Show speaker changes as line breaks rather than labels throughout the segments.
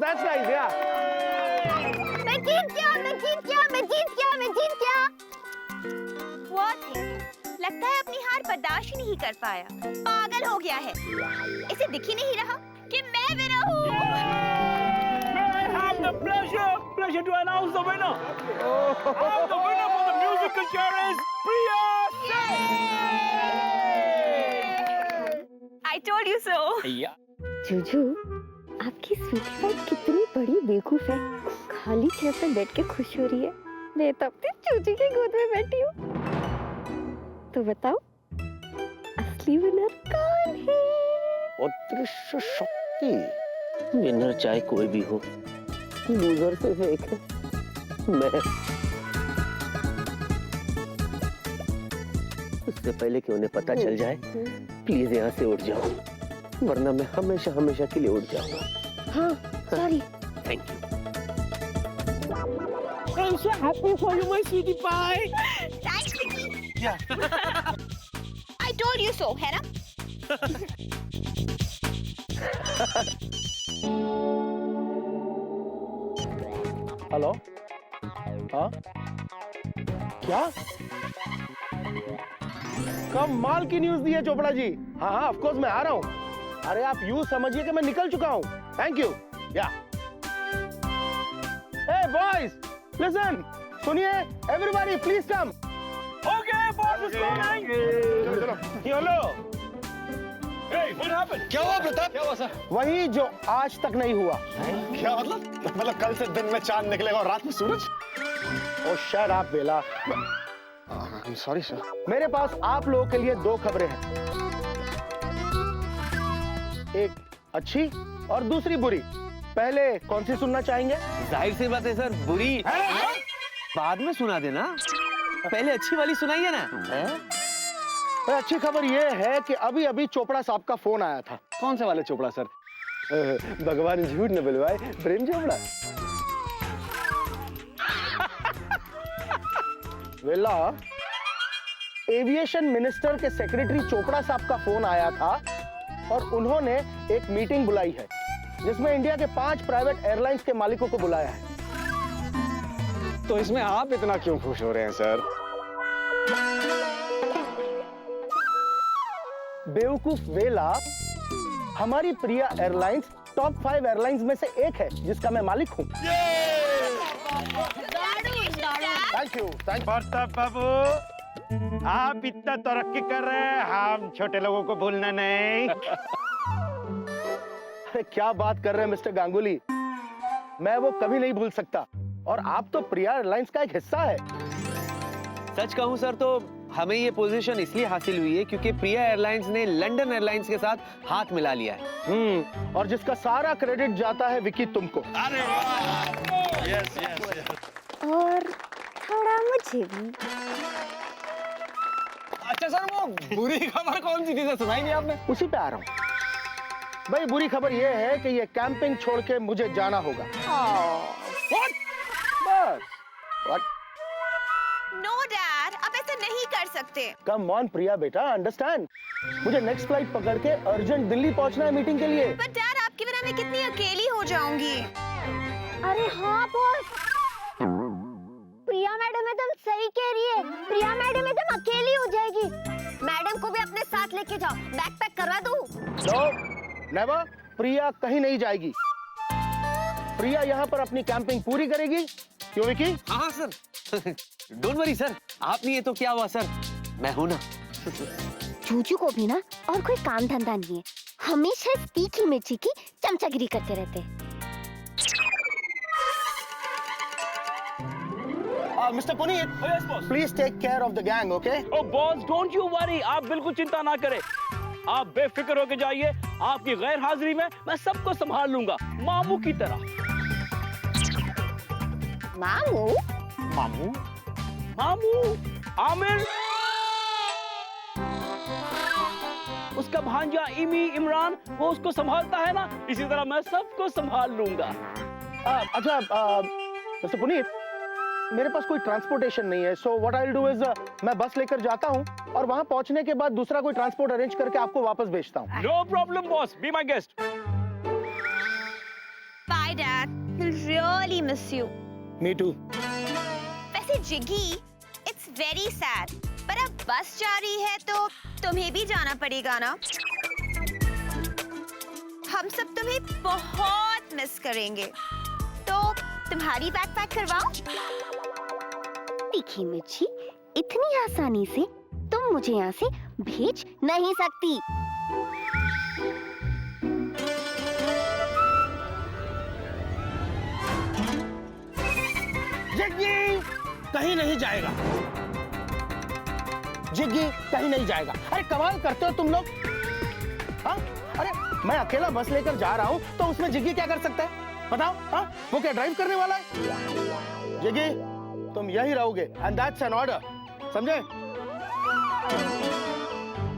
that's nice, yeah.
मैं जीत गया, मैं जीत गया, मैं जीत गया, मैं जीत गया। What thing? लगता है अपनी हार बर्दाश्त ही नहीं कर पाया, पागल हो गया है। इसे दिख ही नहीं रहा कि मैं विनर हूँ।
May I have the pleasure to announce the winner. And the winner for the musical chair is Priya Singh.
I told you so.
Yeah.
Juju, आपकी स्वीटी पाई कितनी बड़ी बेवकूफ है, खाली चेयर पर बैठ के खुश हो रही है। मैं तो अपनी चूचू की गोद में बैठी हूँ। तो बताओ, असली विनर कौन है?
अदृश्य शक्ति। विनर चाहे कोई भी हो, लूजर से एक है मैं। उससे पहले कि उन्हें पता चल जाए, प्लीज यहाँ से उठ जाओ, वरना मैं हमेशा हमेशा के लिए उठ जाऊंगा।
हाँ, sorry.
Thank you.
I'm so happy for you, my sweetie pie.
Thanks, Vicky.
Yeah.
I told you so, है ना?
हेलो, हाँ क्या कमाल की न्यूज दी है चोपड़ा जी। हाँ हाँ ऑफ कोर्स मैं आ रहा हूँ। अरे आप यूं समझिए कि मैं निकल चुका हूँ। Thank you. या हे बॉयज लिसन, सुनिए, everybody please come.
Okay, boss is coming.
चलो हेलो।
Hey, what happened?
क्या हुआ प्रताप?
क्या हुआ सर?
वही जो आज तक नहीं हुआ।
क्या मतलब कल से दिन में चांद निकलेगा और रात में सूरज?
Oh shut up Bela.
I'm sorry sir.
मेरे पास आप लोगों के लिए दो खबरें हैं, एक अच्छी और दूसरी बुरी। पहले कौन सी सुनना चाहेंगे?
जाहिर सी बात है सर, बुरी बाद में सुना देना, पहले अच्छी वाली सुनाइए ना।
अच्छी खबर यह है कि अभी अभी चोपड़ा साहब का फोन आया था।
कौन से वाले चोपड़ा सर?
भगवान झूठ न बुलवाए, प्रेम चोपड़ा। वेला, एविएशन मिनिस्टर के सेक्रेटरी चोपड़ा साहब का फोन आया था और उन्होंने एक मीटिंग बुलाई है जिसमें इंडिया के 5 प्राइवेट एयरलाइंस के मालिकों को बुलाया है।
तो इसमें आप इतना क्यों खुश हो रहे हैं सर?
बेवकूफ वेला, हमारी प्रिया एयरलाइंस टॉप 5 एयरलाइंस में से एक है जिसका मैं मालिक हूँ। Thank you.
प्रताप बाबू, आप इतना तरक्की कर रहे हैं, हम छोटे लोगों को भूलना नहीं।
अरे क्या बात कर रहे हैं मिस्टर गांगुली, मैं वो कभी नहीं भूल सकता। और आप तो प्रिया एयरलाइंस का एक हिस्सा है।
सच कहूं सर तो हमें ये पोजीशन इसलिए हासिल हुई है क्योंकि प्रिया एयरलाइंस ने लंदन एयरलाइंस के साथ हाथ मिला लिया है।
और जिसका सारा क्रेडिट जाता है विकी तुमको।
अरे यस यस यस।
और थोड़ा मुझे भी।
अच्छा सर, वो बुरी खबर कौन सी थी सर, सुनाई नहीं आपने?
उसी पे आ रहा हूँ भाई। बुरी खबर ये है कि ये कैंपिंग छोड़ के मुझे जाना होगा।
What?
बस। What?
No, Dad, आप ऐसा नहीं कर सकते।
कम ऑन प्रिया बेटा, अंडरस्टैंड। मुझे नेक्स्ट फ्लाइट पकड़ के अर्जेंट दिल्ली पहुंचना है मीटिंग के लिए।
पर डैड, आपके बिना मैं कितनी अकेली हो जाऊंगी।
अरे हाँ बॉस, प्रिया मैडम एकदम सही कह रही है। प्रिया मैडम एकदम अकेली हो जाएगी। मैडम को भी अपने साथ लेके जाओ, बैकपैक करवा दूं।
No, never. प्रिया कहीं नहीं जाएगी। प्रिया यहाँ पर अपनी कैंपिंग पूरी करेगी। क्यों विकी?
हाँ सर, डोंट वरी सर, आप नहीं है तो क्या हुआ सर, मैं हूं ना।
जूजू को भी ना और कोई काम धंधा नहीं है, हमेशा तीखी मिर्ची की चमचागिरी करते रहते हैं।
Mister Puneet, please take care of the gang, okay?
Oh boss, don't you worry, आप बिल्कुल चिंता ना करें। आप बेफिक्र होके जाइए, आपकी गैर हाजिरी में मैं सबको संभाल लूंगा, मामू की तरह।
मामू?
मामू? मामू? आमिर? उसका भांजा इमी इमरान, वो उसको संभालता है ना, इसी तरह मैं सबको संभाल लूंगा।
अच्छा मिस्टर पुनीत, मेरे पास कोई ट्रांसपोर्टेशन नहीं है, so what I will do is मैं बस लेकर जाता हूँ और वहाँ पहुँचने के बाद दूसरा कोई ट्रांसपोर्ट अरेंज करके आपको वापस भेजता हूँ।
No problem boss, be my guest.
Bye dad. really miss you.
Me too.
वैसे जिगी, it's very sad. पर अब बस जा रही है तो तुम्हें भी जाना पड़ेगा ना? हम सब तुम्हें बहुत मिस करेंगे। तो तुम्हारी बैग पैक करवाओ?
तीखी मिर्ची, इतनी आसानी से तुम मुझे यहाँ से भेज नहीं सकती।
जिग्गी कहीं नहीं जाएगा। जिग्गी कहीं नहीं जाएगा। अरे कमाल करते हो तुम लोग। हाँ? अरे मैं अकेला बस लेकर जा रहा हूँ तो उसमें जिग्गी क्या कर सकता है? बताओ। हाँ? वो क्या ड्राइव करने वाला है? जिग्गी तुम यही रहोगे and that's an order. समझे?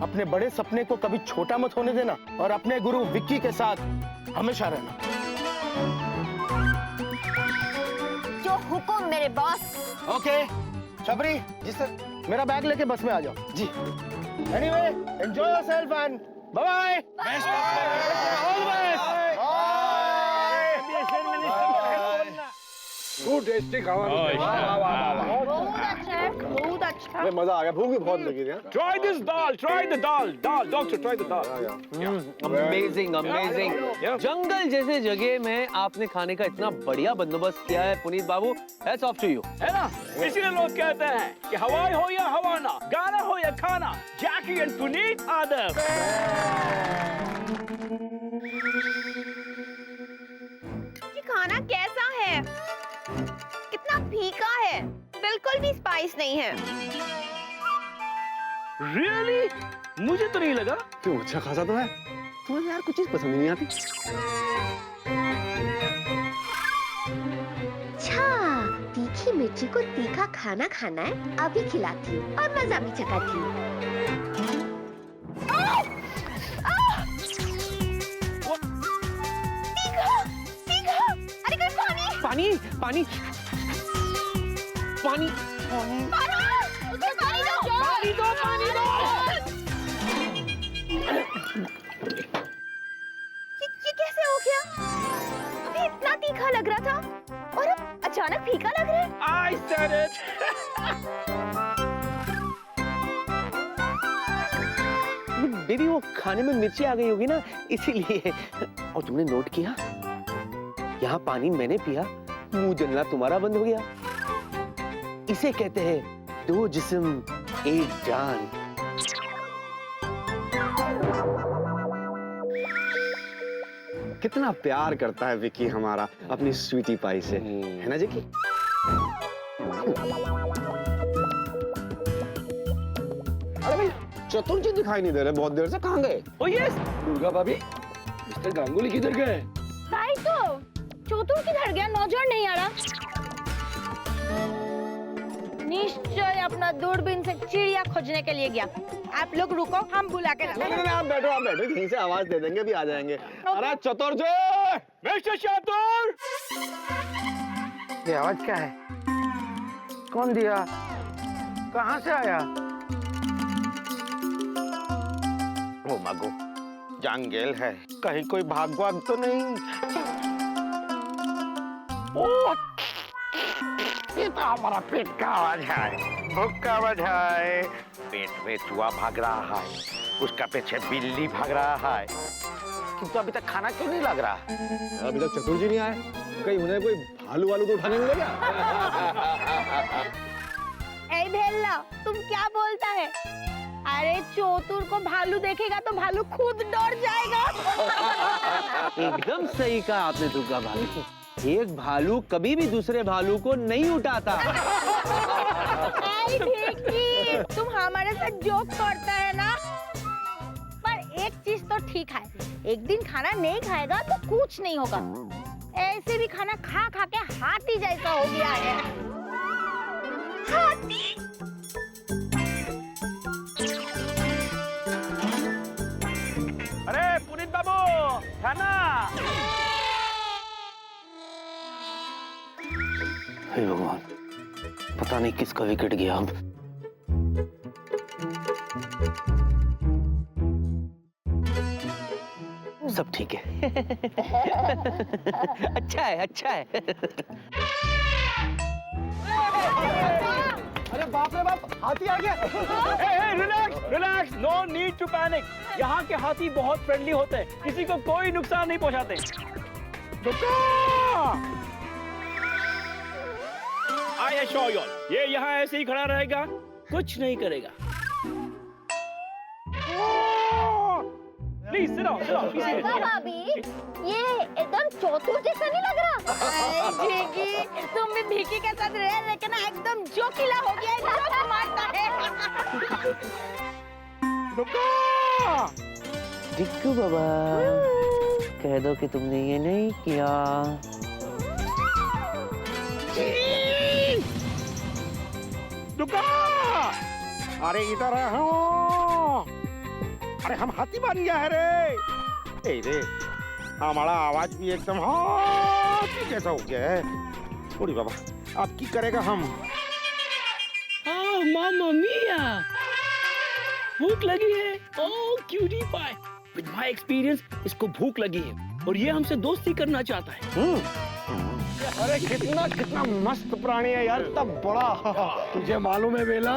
अपने बड़े सपने को कभी छोटा मत होने देना और अपने गुरु विक्की के साथ हमेशा रहना।
जो हुकुम मेरे boss.
Okay Shabri ji sir मेरा बैग लेके बस में आ जाओ जी। Anyway enjoy yourself and bye bye. Best all the best.
खूब टेस्टी खावा।
बहुत अच्छा है, बहुत अच्छा।
अरे मजा आ गया, भूख भी बहुत लगी थी।
Try this dal. Try the dal. Dal, doctor, try the dal.
Amazing amazing.
Yeah.
जंगल जैसे जगह में आपने खाने का इतना बढ़िया बंदोबस्त किया है पुनीत बाबू। Hats off to you.
है ना? इसीलिए लोग कहते हैं कि हवाई हो या हवाना, गाना हो या खाना, जैकी एंड पुनीत आदम।
ये खाना कैसा है? कितना फीका है, बिल्कुल भी स्पाइस नहीं है।
Really? मुझे तो नहीं लगा।
क्यों, अच्छा खासा तो है। तुम्हें यार कुछ चीज पसंद नहीं आती।
अच्छा, तीखी मिर्ची को तीखा खाना खाना है, अभी खिलाती हूँ और मजा भी चखाती हूँ।
अरे कोई पानी!
पानी पानी पानी
मुझे पानी दो! पानी दो! पानी दो! ये कैसे हो गया? अभी इतना तीखा लग रहा था और अब अचानक फीका लग रहा है।
I said it.
बेबी वो खाने में मिर्ची आ गई होगी ना इसीलिए। और तुमने नोट किया यहाँ पानी मैंने पिया, मुंह जलना तुम्हारा बंद हो गया। इसे कहते हैं दो जिस्म एक जान।
कितना प्यार करता है विक्की हमारा अपनी स्वीटी पाई से, है ना जिक्की? अरे भाई चतुर जी दिखाई नहीं दे रहे बहुत देर से, कहाँ गए?
Oh yes, दुर्गा भाभी, मिस्टर गांगुली किधर गए?
भाई तो चतुर किधर गया? नजर नहीं आ रहा। निश्चय अपना दूरबीन से चिड़िया खोजने के लिए गया। आप लोग रुको, हम बुला के लाते हैं।
नहीं, आप बैठो यहीं से आवाज दे देंगे, भी आ जाएंगे। अरे चतुर जी!
मिस्टर चतुर!
ये आवाज क्या है? कौन दिया? कहाँ से आया? ओ मागो, जंगल है, कहीं कोई भाग तो नहीं? ओ, ये तो हमारा पेट का आवाज है, भूख का आवाज है। पेट में चूहा भाग रहा है, उसका पीछे बिल्ली भाग रहा है। किंतु अभी तक खाना क्यों नहीं लग रहा?
अभी तक चतुर जी नहीं आए, कहीं उन्हें कोई भालू वालू तो उठाने मिलेगा?
ए भेल्ला, तुम क्या बोलता है? अरे चतुर को भालू देखेगा तो भालू खुद डर जाएगा।
एकदम सही कहा आपने दुर्गा भाभी। एक भालू कभी भी दूसरे भालू को नहीं उठाता।
आई देखी, तुम हमारे साथ जोक करता है ना? पर एक चीज तो ठीक है, एक दिन खाना नहीं खाएगा तो कुछ नहीं होगा। ऐसे भी खाना खा खा के हाथी जैसा हो गया है। हाथी?
अरे पुनीत बाबू, खाना!
हे भगवान, पता नहीं किसका विकेट गया अब। सब ठीक है। अच्छा है, अच्छा है।
अरे बाप रे बाप, हाथी आ गया।
Hey, relax, relax. No need to panic. यहाँ के हाथी बहुत फ्रेंडली होते हैं, किसी को कोई नुकसान नहीं पहुँचाते। रुको! I assure you, ये यहाँ ऐसे ही खड़ा रहेगा, कुछ नहीं करेगा। Please sit down, sit down. Please sit down.
भाभी, ये एकदम चौतुर जैसा नहीं लग रहा?
जिगी, तुम भी भिकी के साथ रहे लेकिन एकदम जोकीला हो गया है, जोक मारता है।
रुको!
जिक्कू बाबा, कह दो कि तुमने ये नहीं किया।
रुको!
अरे इधर आओ। अरे हम हाथी बन गया है रे। ए रे, हमारा आवाज भी एकदम हाथी जैसा हो गया है। छोड़ी बाबा, अब की करेगा हम?
मामा मिया, भूख लगी है। Oh cutie pie. With my experience इसको भूख लगी है और ये हमसे दोस्ती करना चाहता है।
अरे कितना कितना मस्त प्राणी है यार, इतना बड़ा।
तुझे मालूम है बेला,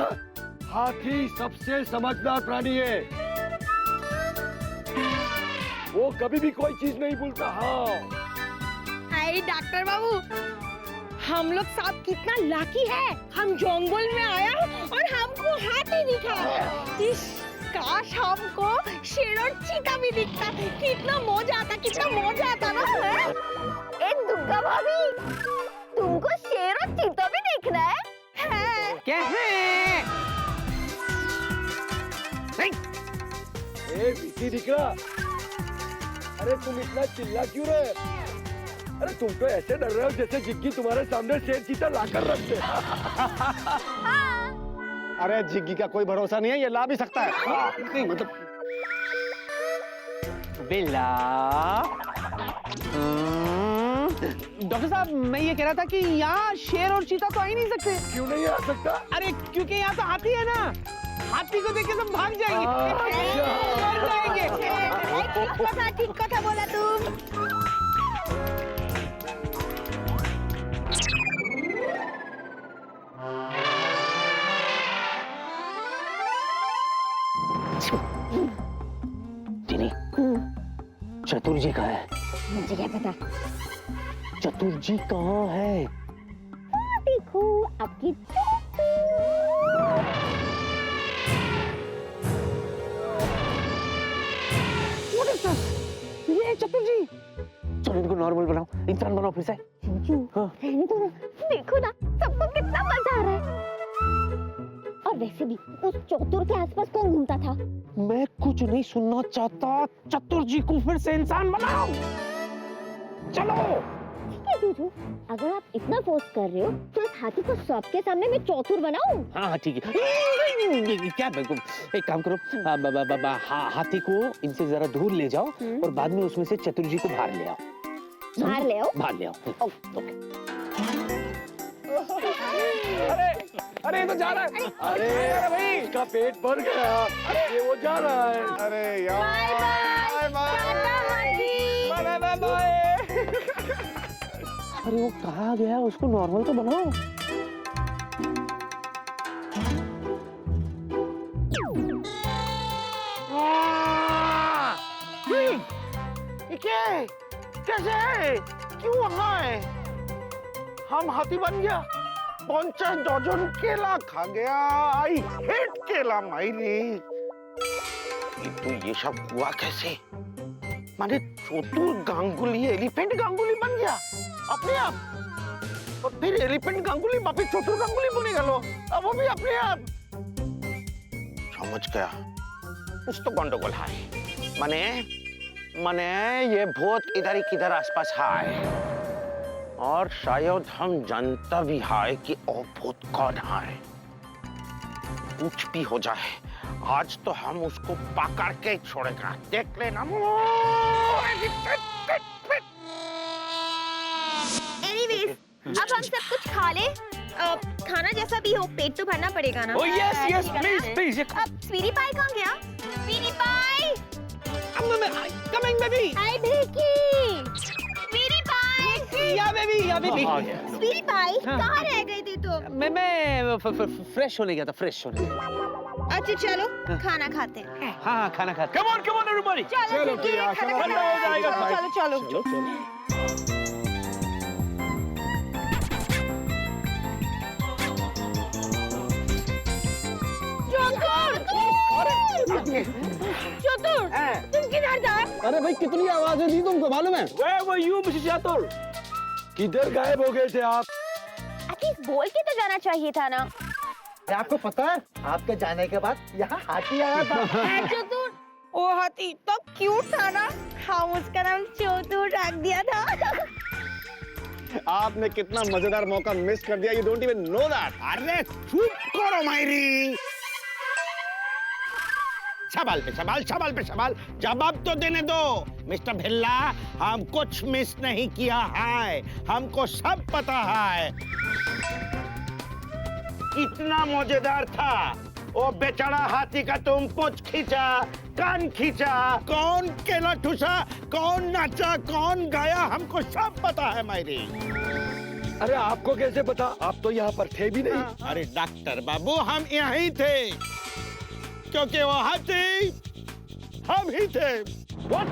हाथी सबसे समझदार प्राणी है। वो कभी भी कोई चीज नहीं भूलता। हाँ,
हाय डॉक्टर बाबू, हम लोग साहब कितना लाकी है। हम जंगल में आया और हमको हाथी दिखा। इस काश हमको शेर और चीता भी दिखता, कितना मौज आता, कितना मौज आता ना।
ए दुर्गा भाभी, तुमको शेर और चीता भी देखना है?
क्या है?
ए विकी दिख रहा? अरे तुम इतना चिल्ला क्यों रहे? अरे तुम तो ऐसे डर रहे हो जैसे जिग्गी तुम्हारे सामने शेर चीता लाकर रखते।
अरे जिग्गी का कोई भरोसा नहीं है, ये ला भी सकता है। नहीं मतलब
बेला, डॉक्टर साहब, मैं ये कह रहा था कि यहाँ शेर और चीता तो आ ही नहीं सकते।
क्यों नहीं आ सकता?
अरे क्योंकि यहाँ तो हाथी है ना। हाथी को देख के सब भाग जाएंगे। मर जाएंगे।
ठीक कथा बोला तुम।
टिनी, चतुर जी कहाँ है?
मुझे क्या पता।
चतुर जी कहाँ है?
देखो आपकी
ये चतुर जी। चलो इनको नॉर्मल बनाओ, इंसान बनाओ फिर से। हाँ।
रहने दो ना, देखो ना सबको कितना मजा आ रहा है। और वैसे भी उस चौतुर के आसपास कौन घूमता था?
मैं कुछ नहीं सुनना चाहता। चतुर जी को फिर से इंसान बनाओ। चलो।
ठीक है जूजू, अगर आप इतना फोर्स कर रहे हो तो इस हाथी को सबके सामने मैं चौतुर बनाऊं?
हाँ ठीक है। क्या बिल्कुल, एक काम करो, हाथी को इनसे जरा दूर ले जाओ और बाद में उसमें से चतुर जी को बाहर ले आओ।
बाहर ले आओ?
बाहर ले आओ। ओके।
अरे ये तो जा रहा है। अरे भाई, इसका पेट भर गया। अरे ये वो जा रहा है।
अरे यार, बाय बाय।
अरे वो कहाँ गया? उसको नॉर्मल तो बनाओ।
कैसे? क्यों वहाँ है? हम हाथी बन गया। 50 डजन केला खा गया। आई हेट केला मायरी। तो ये सब हुआ कैसे? माने चतुर गांगुली एलिफेंट गांगुली बन गया अपने आप, और फिर एलिफेंट गांगुली वापिस चतुर गांगुली बनेगा। लो अब वो भी अपने आप। समझ गया, कुछ तो गंडगोल है। माने ये भूत इधर ही किधर आसपास है, और शायद हम जानता भी है कि वो भूत कौन है। कुछ भी हो जाए, आज तो हम उसको पकड़ के छोड़ेगा। देख लेना।
Anyways, अब हम सब कुछ खा ले। खाना जैसा भी हो, पेट तो भरना पड़ेगा ना।
Oh yes, yes, please, please.
अब स्वीटी पाई कहाँ गया? Sweetie pie.
Coming baby.
Hi Vicky, sweetie pie,
yeah baby.
Sweety pie, कहाँ रह गई थी तुम?
मैं फ्रेश होने गया था, फ्रेश होने।
अच्छा चलो खाना खाते हैं।
हाँ, खाना खाते।
Come on, everybody.
चलो
प्रिया,
खाना
ठंडा हो जाएगा।
चलो। चतुर, तुम किधर जा?
अरे भाई कितनी आवाजें दी तुमको मालूम है?
Where were you, Mrs. Chatur?
किधर गायब हो गए थे आप?
एटलीस्ट बोल के तो जाना चाहिए था ना।
आपको पता है आपके जाने के बाद यहाँ हाथी आया था।
चतुर, वो हाथी तो क्यूट था ना, हम उसका नाम चतुर रख दिया था।
आपने कितना मजेदार मौका मिस कर दिया, you don't even know that.
अरे चुप करो मायरी। सवाल पे सवाल, जवाब तो देने दो। मिस्टर भिल्ला, हम कुछ मिस नहीं किया है, हमको सब पता है। इतना मजेदार था वो बेचारा हाथी का, तुम पूंछ खींचा, कान खींचा, कौन केला ठूसा, कौन नाचा, कौन गाया, हमको सब पता है मायरी।
अरे आपको कैसे पता? आप तो यहाँ पर थे भी नहीं।
अरे डॉक्टर बाबू, हम यहीं थे क्योंकि वो हाथी हम ही थे। What?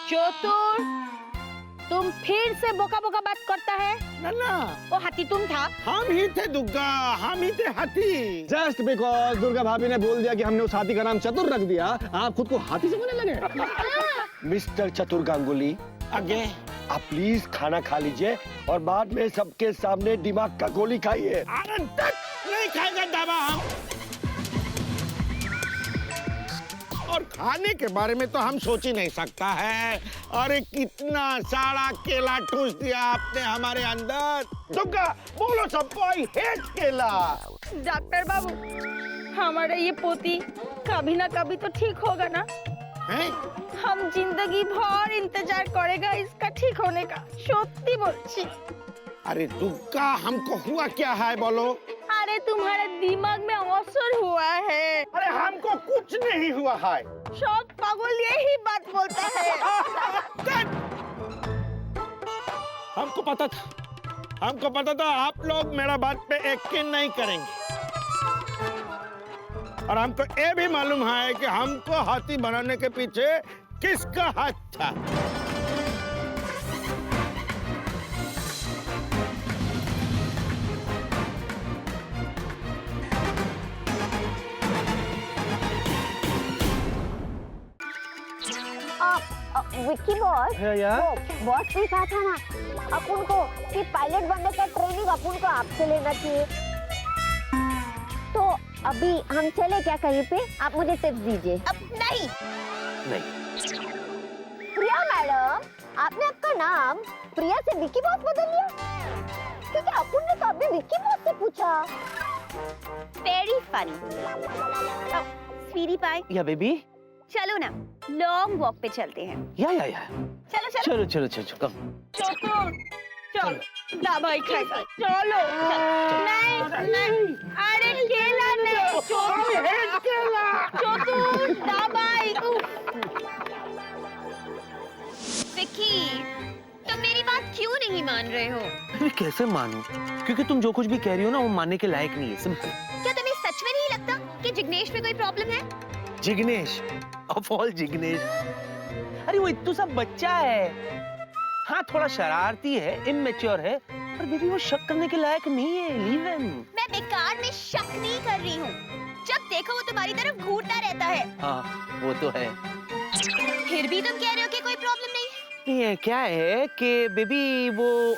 चतुर, तुम फिर से बोका बोका बात करता है।
ना
वो हाथी तुम था।
हम ही थे दुग्गा, हम ही थे हाथी।
जस्ट बिकॉज दुर्गा भाभी ने बोल दिया कि हमने उस हाथी का नाम चतुर रख दिया, आप खुद को हाथी समझने लगे।
मिस्टर चतुर गांगुली,
आगे
आप प्लीज खाना खा लीजिए और बाद में सबके सामने दिमाग का गोली खाइए।
आनंद तक नहीं खाएगा दवा हम। और खाने के बारे में तो हम सोच ही नहीं सकता है। अरे कितना सारा केला ठूस दिया आपने हमारे अंदर। दुग्गा बोलो सबको, आई हेट केला।
डॉक्टर बाबू, हमारा ये पोती कभी ना कभी तो ठीक होगा ना?
हैं?
हम जिंदगी भर इंतजार करेगा इसका ठीक होने का, सत्य बोलছি।
अरे दुग्गा, हमको हुआ क्या है बोलो?
अरे तुम्हारे दिमाग में असर हुआ है।
अरे हमको कुछ नहीं हुआ है।
सब पागल यही बात बोलता है।
हमको पता था आप लोग मेरा बात पे यकीन नहीं करेंगे। और हमको ये भी मालूम है कि हमको हाथी बनाने के पीछे किसका हाथ था।
विक्की बॉस, वो बॉस ने कहा था ना अपन को कि पायलट बनने का ट्रेनिंग अपन को आपसे लेना चाहिए। तो अभी हम चले क्या कहीं पे? आप मुझे टिप्स दीजिए।
अब नहीं।
प्रिया मैडम, आपने आपका नाम प्रिया से विक्की बॉस बदल लिया? क्योंकि अपन ने तो अभी विक्की बॉस से पूछा।
Very funny. Sweety pie,
yeah baby,
चलो ना लॉन्ग वॉक पे चलते हैं।
या
चलो चलो
चलो कम।
चलो दवाई खाएगा। चलो नहीं, अरे केला नहीं, चतुर दवाई। विक्की, तुम मेरी बात क्यों नहीं मान रहे हो?
मैं कैसे मानूं? क्योंकि तुम जो कुछ भी कह रही हो ना वो मानने के लायक नहीं है, सिंपल।
क्या तुम्हें सच में नहीं लगता कि जिग्नेश में कोई प्रॉब्लम है?
Jignesh, of all Jignesh. अरे वो इतना सा बच्चा है। हाँ, थोड़ा शरारती है, इमैच्योर है, पर बेबी वो शक करने के लायक नहीं है। Leave him. मैं
बेकार में शक नहीं कर रही हूँ। जब देखो वो तुम्हारी तरफ घूरता रहता है।
हाँ, वो तो है।
फिर भी तुम कह रहे हो कि कोई प्रॉब्लम नहीं है?
ये क्या है कि बेबी वो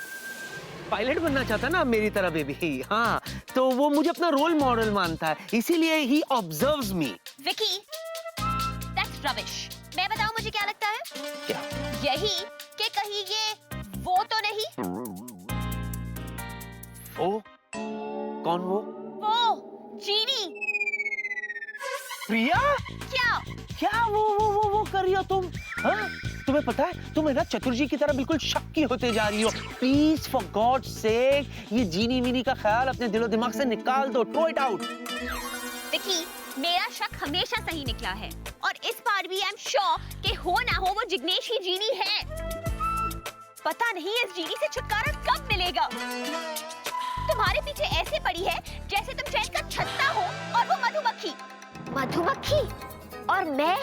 पायलट बनना चाहता ना मेरी तरह बेबी। हाँ, तो वो मुझे अपना रोल मॉडल मानता है, इसीलिए ही observes me.
Vicky, that's rubbish. मैं बताऊं मुझे क्या लगता है?
क्या?
यही कि कहीं ये वो तो नहीं?
वो? कौन वो?
वो जीनी।
प्रिया?
क्या?
क्या वो कर रही हो तुम? हाँ? तुम्हें पता है तुम है ना चतुर जी की तरह बिल्कुल शक्की होते जा रही हो। प्लीज फॉर गॉड सेक ये जीनी वीनी का ख्याल अपने दिलो दिमाग से निकाल दो। Throw it out.
देखिए, मेरा शक हमेशा सही निकला है और इस बार भी आई एम श्योर कि हो ना हो वो जिग्नेश ही जीनी है। पता नहीं इस जीनी से छुटकारा कब मिलेगा। तुम्हारे पीछे ऐसे पड़ी है जैसे तुम चैन का छत्ता हो और वो मधुमक्खी।
मधुमक्खी? और मैं?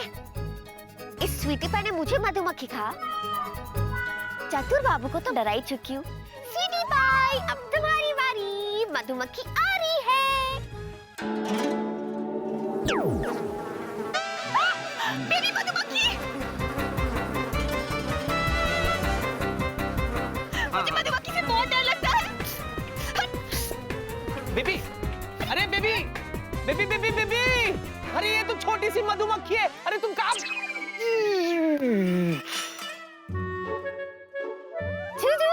इस स्वीटी पाई ने मुझे मधुमक्खी कहा? चतुर बाबू को तो डरा ही चुकी हूँ। स्वीटी पाई, अब तुम्हारी बारी। मधुमक्खी आ रही है।
मेरी मधुमक्खी! मुझे मधुमक्खी से बहुत डर लगता है।
बेबी, अरे बेबी, बेबी बेबी बेबी, अरे ये तो छोटी सी मधुमक्खी है। अरे तुम कहाँ?
जूजू,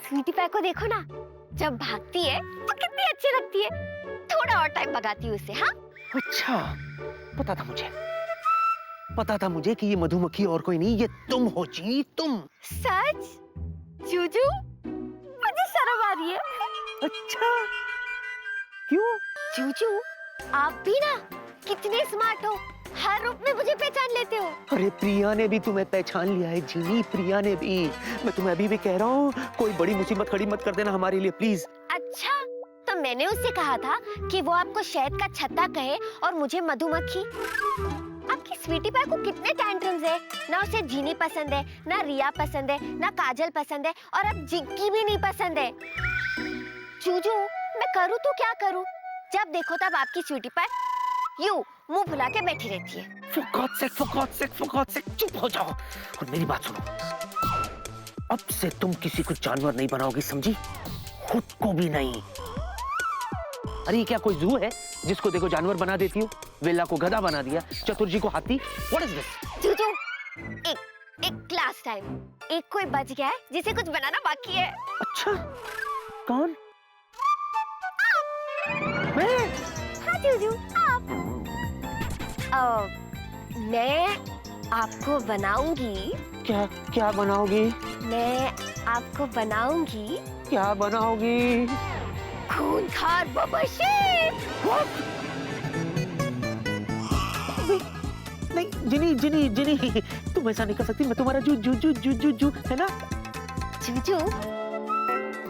स्वीटी पाई को देखो ना, जब भागती है तो कितनी अच्छी लगती है। थोड़ा और टाइम भगाती हूँ उसे। हाँ,
अच्छा, पता था मुझे कि ये मधुमक्खी और कोई नहीं, ये तुम हो जी, तुम।
सच? जूजू, मुझे शर्म आ रही है।
अच्छा, क्यों?
जूजू, आप भी ना कितने स्मार्ट हो, हर रूप में मुझे पहचान लेते हो।
अरे प्रिया ने भी तुम्हें पहचान लिया है जीनी, प्रिया ने भी। मैं तुम्हें अभी भी कह रहा हूँ, कोई बड़ी मुसीबत खड़ी मत कर देना हमारे लिए प्लीज।
अच्छा, तो मैंने उससे कहा था कि वो आपको शहद का छत्ता कहे और मुझे मधुमक्खी। आपकी स्वीटी पाई को कितने टैंट्रम्स है। ना उसे जीनी पसंद है, ना रिया पसंद है, ना काजल पसंद है, और अब जिग्गी भी नहीं पसंद है। जूजू, मैं करूँ तो क्या करूँ? जब देखो तब आपकी स्वीटी पाई यूं मुंह फुला के बैठी रहती है।
For God's sake, चुप हो जाओ और मेरी बात सुनो। अब से तुम किसी को जानवर नहीं बनाओगी, समझी? खुद को भी नहीं। अरे ये क्या कोई जू है जिसको देखो जानवर बना देती हो? वेला को गधा बना दिया, चतुर जी को हाथी। What is this?
जूजू, एक लास्ट टाइम। एक कोई बच गया है जिसे कुछ बनाना बाकी है।
अच्छा, कौन? मैं?
हाँ जूजू, आप। मैं आपको बनाऊंगी।
क्या बनाओगी?
मैं आपको बनाऊंगी
क्या बनाओगी?
खूंखार बबशेर।
नहीं जिनी, तुम ऐसा नहीं कर सकती। मैं तुम्हारा जू है ना?
जूजू,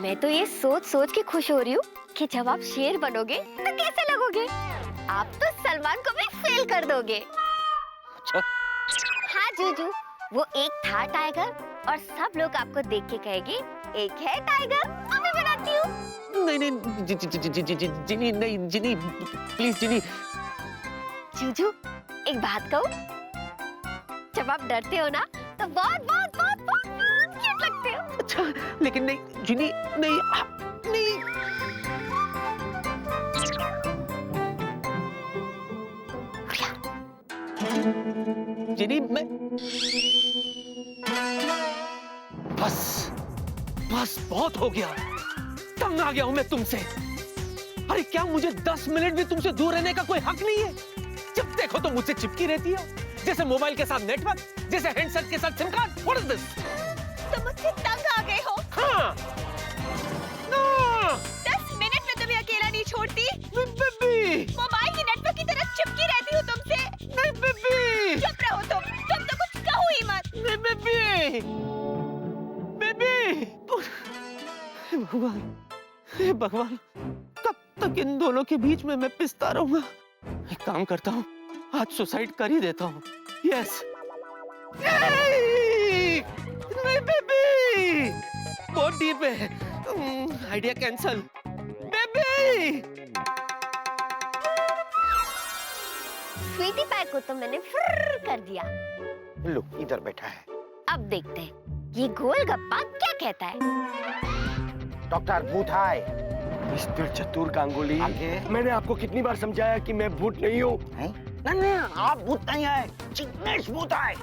मैं तो ये सोच के खुश हो रही हूँ कि जब आप शेर बनोगे तो कैसे लगोगे? आप तो सलमान को भी फेल कर दोगे।
अच्छा।
हाँ जूजू, वो एक था टाइगर और सब लोग आपको देख के कहेंगे एक है टाइगर, मैं बनाती हूँ।
नहीं जिनी प्लीज जिनी।
जूजू, एक बात कहूँ? जब आप डरते हो ना तो बहुत क्यूट लगते हो।
अच्छा, लेकिन नहीं जिनी, नहीं। जिनी, मैं बस बहुत हो गया। तंग आ गया हूं मैं तुमसे। अरे क्या मुझे 10 मिनट भी तुमसे दूर रहने का कोई हक नहीं है? जब देखो तो मुझसे चिपकी रहती हो, जैसे मोबाइल के साथ नेटवर्क, जैसे हैंडसेट के साथ SIM card. What is this?
तुम मुझसे तंग आ गए हो।
हाँ।
10 मिनट में तुम्हें अकेला नहीं छोड़ती।
बेबी,
मोबाइल की नेटवर्क की तरह चिपकी रहती हूँ तुमसे।
नहीं बेबी,
चुप रहो तुम तो कुछ कहो ही मत।
नहीं बेबी, हे भगवान, कब तक इन दोनों के बीच में मैं पिसता रहूंगा? एक काम करता हूँ, आज सुसाइड कर ही देता हूँ। यस। नहीं बेबी, बहुत डीप है। Idea cancel. बेबी,
स्वीटी पाई को तो मैंने फुर्र कर दिया।
लो, इधर बैठा है।
अब देखते हैं ये गोलगप्पा क्या कहता है।
डॉक्टर भूत आए।
मिस्टर चतुर गांगुली,
आगे।
मैंने आपको कितनी बार समझाया कि मैं भूत नहीं हूँ।
नहीं, आप भूत नहीं आए, जिग्नेश भूत आए।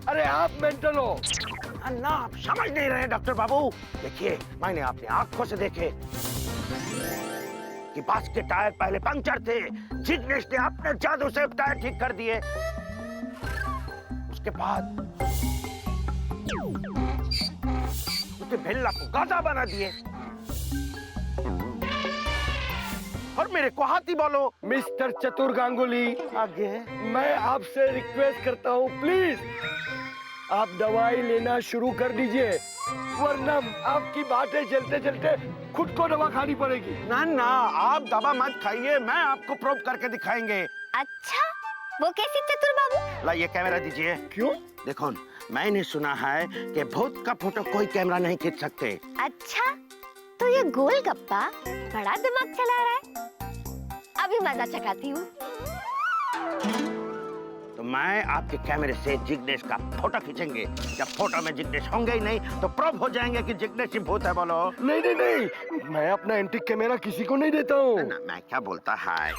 अरे आप मेंटल हो।
ना, आप समझ नहीं रहे डॉक्टर बाबू। देखिए, मैंने अपनी आंखों से देखे कि बस के टायर पहले पंक्चर थे। जिग्नेश ने अपने जादू से टायर ठीक कर दिए। उसके बाद उसने भेल्ला को गाधा बना दिए और मेरे को हाथी बोलो।
मिस्टर चतुर गांगुली,
आगे
मैं आपसे रिक्वेस्ट करता हूँ, प्लीज आप दवाई लेना शुरू कर दीजिए, वरना आपकी बातें चलते चलते खुद को दवा खानी पड़ेगी।
ना ना, आप दवा मत खाइए, मैं आपको प्रूव करके दिखाएंगे।
अच्छा, वो कैसे चतुर बाबू?
ला ये कैमरा दीजिए।
क्यों?
देखो, मैंने सुना है कि भूत का फोटो कोई कैमरा नहीं खींच सकते।
अच्छा, तो ये गोलगप्पा बड़ा दिमाग चला रहा है। अभी मजा चखाती हूँ।
तो मैं आपके कैमरे से जिग्नेश का फोटो खींचेंगे। जब फोटो में जिग्नेश होंगे ही नहीं तो प्रूव हो जाएंगे कि जिग्नेश ही भूत है। बोलो।
नहीं नहीं नहीं, मैं अपना एंटीक कैमरा किसी को नहीं देता हूँ।
ना, मैं क्या बोलता है।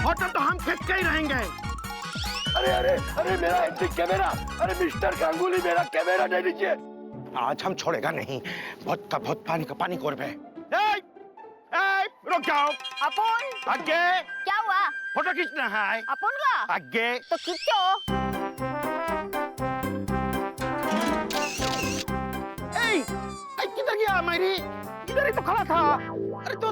फोटो तो हम खींच के ही रहेंगे।
अरे अरे अरे, मेरा एंटीक कैमरा! अरे मिस्टर गांगुली, मेरा कैमरा दे दीजिए।
आज हम छोड़ेगा नहीं। बहुत का बहुत, पानी का पानी कोर पे। रुक जाओ।
अपुन,
आगे
क्या हुआ?
फोटो खींचना है।
अपुन का?
आगे
तो खींचो।
किधर गया मेरी? इधर ही तो खड़ा था। अरे तो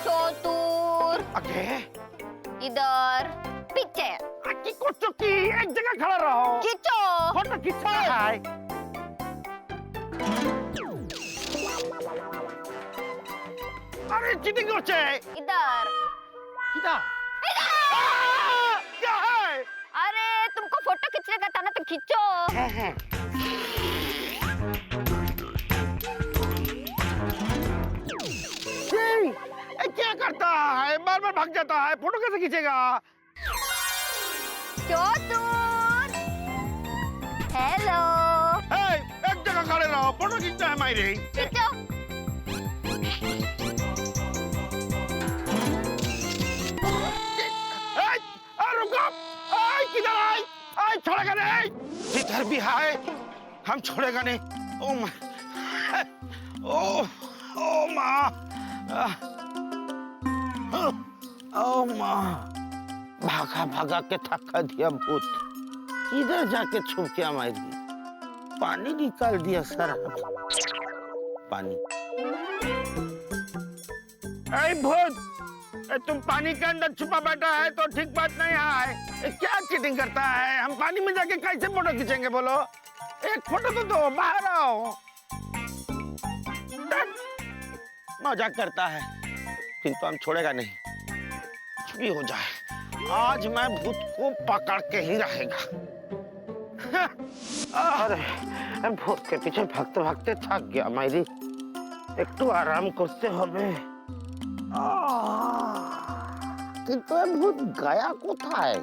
चतुर,
आगे
इधर पीछे
आगे कुछ चुकी, एक जगह खड़ा रहो।
खींचो।
फोटो खींचना है। अरे चीटिंग करছে।
इधर
किधर? क्या है?
अरे तुमको फोटो खींचने का था ना, तो खींचो।
क्या करता है? बार बार भाग जाता है, फोटो कैसे खींचेगा?
चतुर, हेलो।
एक जगह खड़े रहो, फोटो खींचना है मेरी।
खींचो।
रुको, किधर आए? छोड़ेगा नहीं। इधर भी है, हम छोड़ेगा नहीं। ओ माँ, ओ माँ, ओ माँ, भागा भागा के थका दिया भूत। इधर जाके छुप के मारी, पानी निकाल दिया सर। पानी। ऐ भूत, तुम पानी के अंदर छुपा बैठा है तो ठीक बात नहीं है। क्या चीटिंग करता है? हम पानी में जाके कैसे फोटो खींचेंगे? बोलो, एक फोटो तो दो, बाहर आओ। मजाक करता है, किंतु हम छोड़ेगा नहीं। कुछ भी हो जाए, आज मैं भूत को पकड़ के ही रहेगा। अरे भूत के पीछे भागते भागते थक गया मेरी। एक तो आराम करते হবে। किंतु भूत गया कोথায়?